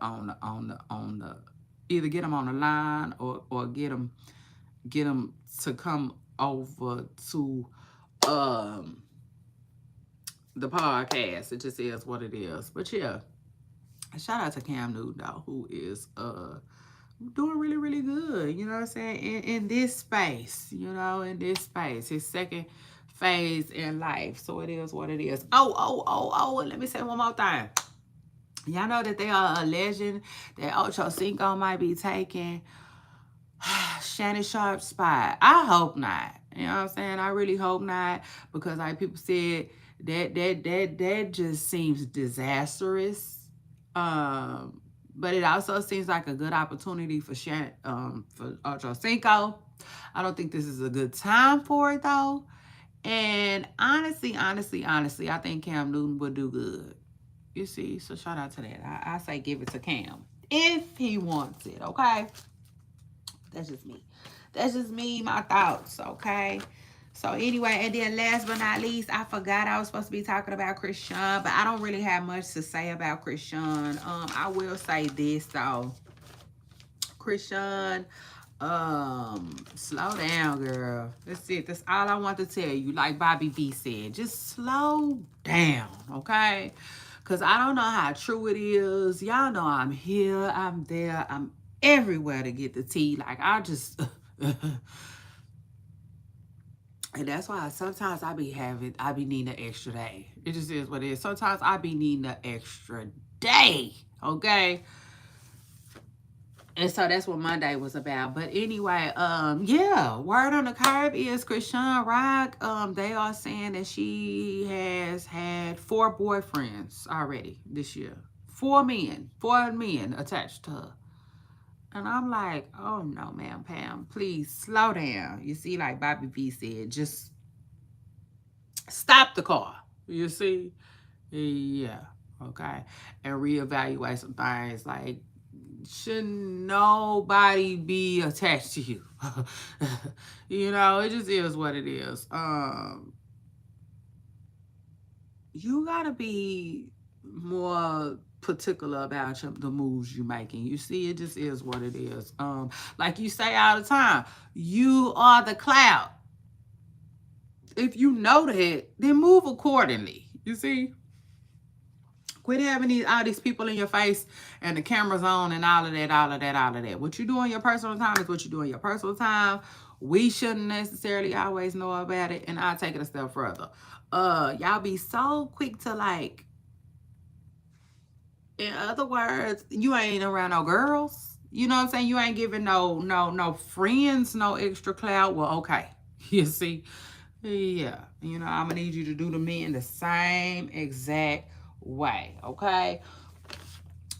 either get him on the line or get him to come over to the podcast. It just is what it is. But yeah, shout out to Cam Newton though, who is doing really, really good. You know what I'm saying? In this space, in this space, his second phase in life. So it is what it is. Oh, and let me say one more thing. Y'all know that they are alleging that Ocho Cinco might be taking Shannon Sharp's spot. I hope not. You know what I'm saying? I really hope not, because like people said, that just seems disastrous. But it also seems like a good opportunity for for Ocho Cinco. I don't think this is a good time for it though. And honestly, I think Cam Newton would do good. You see, so shout out to that. I say give it to Cam if he wants it, okay? That's just me. That's just me, my thoughts, okay? So anyway, and then last but not least, I forgot I was supposed to be talking about Christian, but I don't really have much to say about Christian. I will say this though. Christian, slow down, girl. That's it. That's all I want to tell you. Like Bobby B said, just slow down, okay? Because I don't know how true it is. Y'all know I'm here, I'm there, I'm everywhere to get the tea. Like, I just... And that's why sometimes I be needing an extra day. It just is what it is. Sometimes I be needing an extra day, okay? And so that's what Monday was about. But anyway, yeah, word on the curb is Christian Rock. They are saying that she has had 4 boyfriends already this year. 4 men attached to her. And I'm like, oh no, ma'am, Pam, please slow down. You see, like Bobby V said, just stop the car. You see? Yeah, okay. And reevaluate some things. Like, shouldn't nobody be attached to you? It just is what it is. You gotta be more particular about the moves you're making. You see, it just is what it is. Like you say all the time, you are the cloud. If you know that, then move accordingly. You see? Quit having all these people in your face and the camera's on and all of that. What you do in your personal time is what you do in your personal time. We shouldn't necessarily always know about it. And I'll take it a step further. Y'all be so quick to like, in other words, you ain't around no girls. You know what I'm saying? You ain't giving no friends no extra clout. Well, okay. You see? Yeah. I'm going to need you to do the men the same exact way. Okay?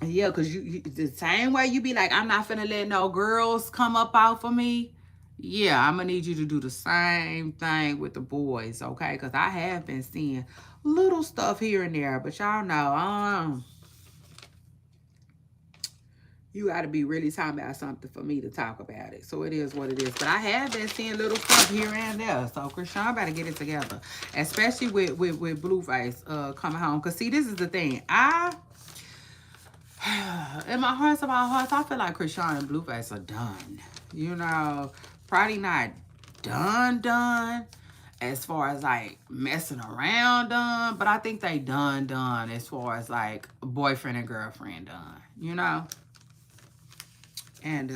Yeah, because you the same way you be like, I'm not finna let no girls come up out for me. Yeah, I'm going to need you to do the same thing with the boys. Okay? Because I have been seeing little stuff here and there. But y'all know, you got to be really talking about something for me to talk about it. So it is what it is. But I have been seeing little stuff here and there. So Christian better get it together. Especially with Blueface coming home. Because see, this is the thing. In my hearts of all hearts, I feel like Christian and Blueface are done. Probably not done. As far as like messing around done. But I think they done as far as like boyfriend and girlfriend done. And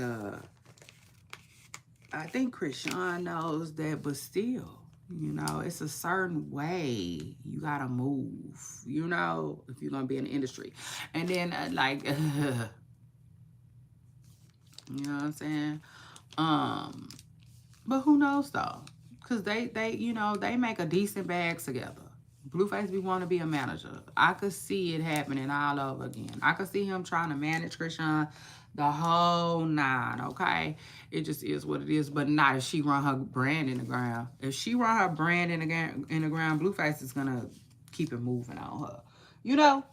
I think Krishan knows that, but still, you know, it's a certain way you gotta move, you know, if you're gonna be in the industry. And then like you know what I'm saying? But who knows though? Cause they you know, they make a decent bag together. Blueface be want to be a manager. I could see it happening all over again. I could see him trying to manage Krishan the whole nine, okay? It just is what it is. But not if she run her brand in the ground. If she run her brand in the ground, Blueface is gonna keep it moving on her. You know?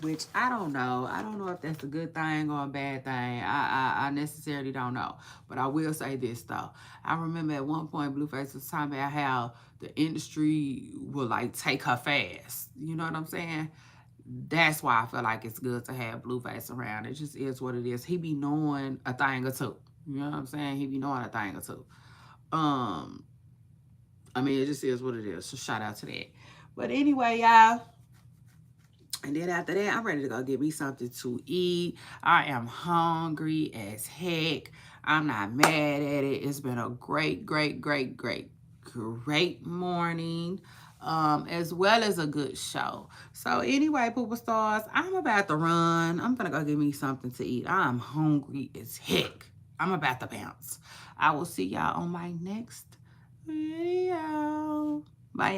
Which I don't know. I don't know if that's a good thing or a bad thing. I necessarily don't know. But I will say this though. I remember at one point Blueface was talking about how the industry will like take her fast. You know what I'm saying? That's why I feel like it's good to have Blueface around. It just is what it is. He be knowing a thing or two. You know what I'm saying? He be knowing a thing or two. Um, I mean, it just is what it is. So shout out to that. But anyway, y'all. And then after that, I'm ready to go get me something to eat. I am hungry as heck. I'm not mad at it. It's been a great, great, great, great, great morning. As well as a good show. So anyway, Pooper Stars, I'm about to run. I'm gonna go get me something to eat. I'm hungry as heck. I'm about to bounce. I will see y'all on my next video. Bye.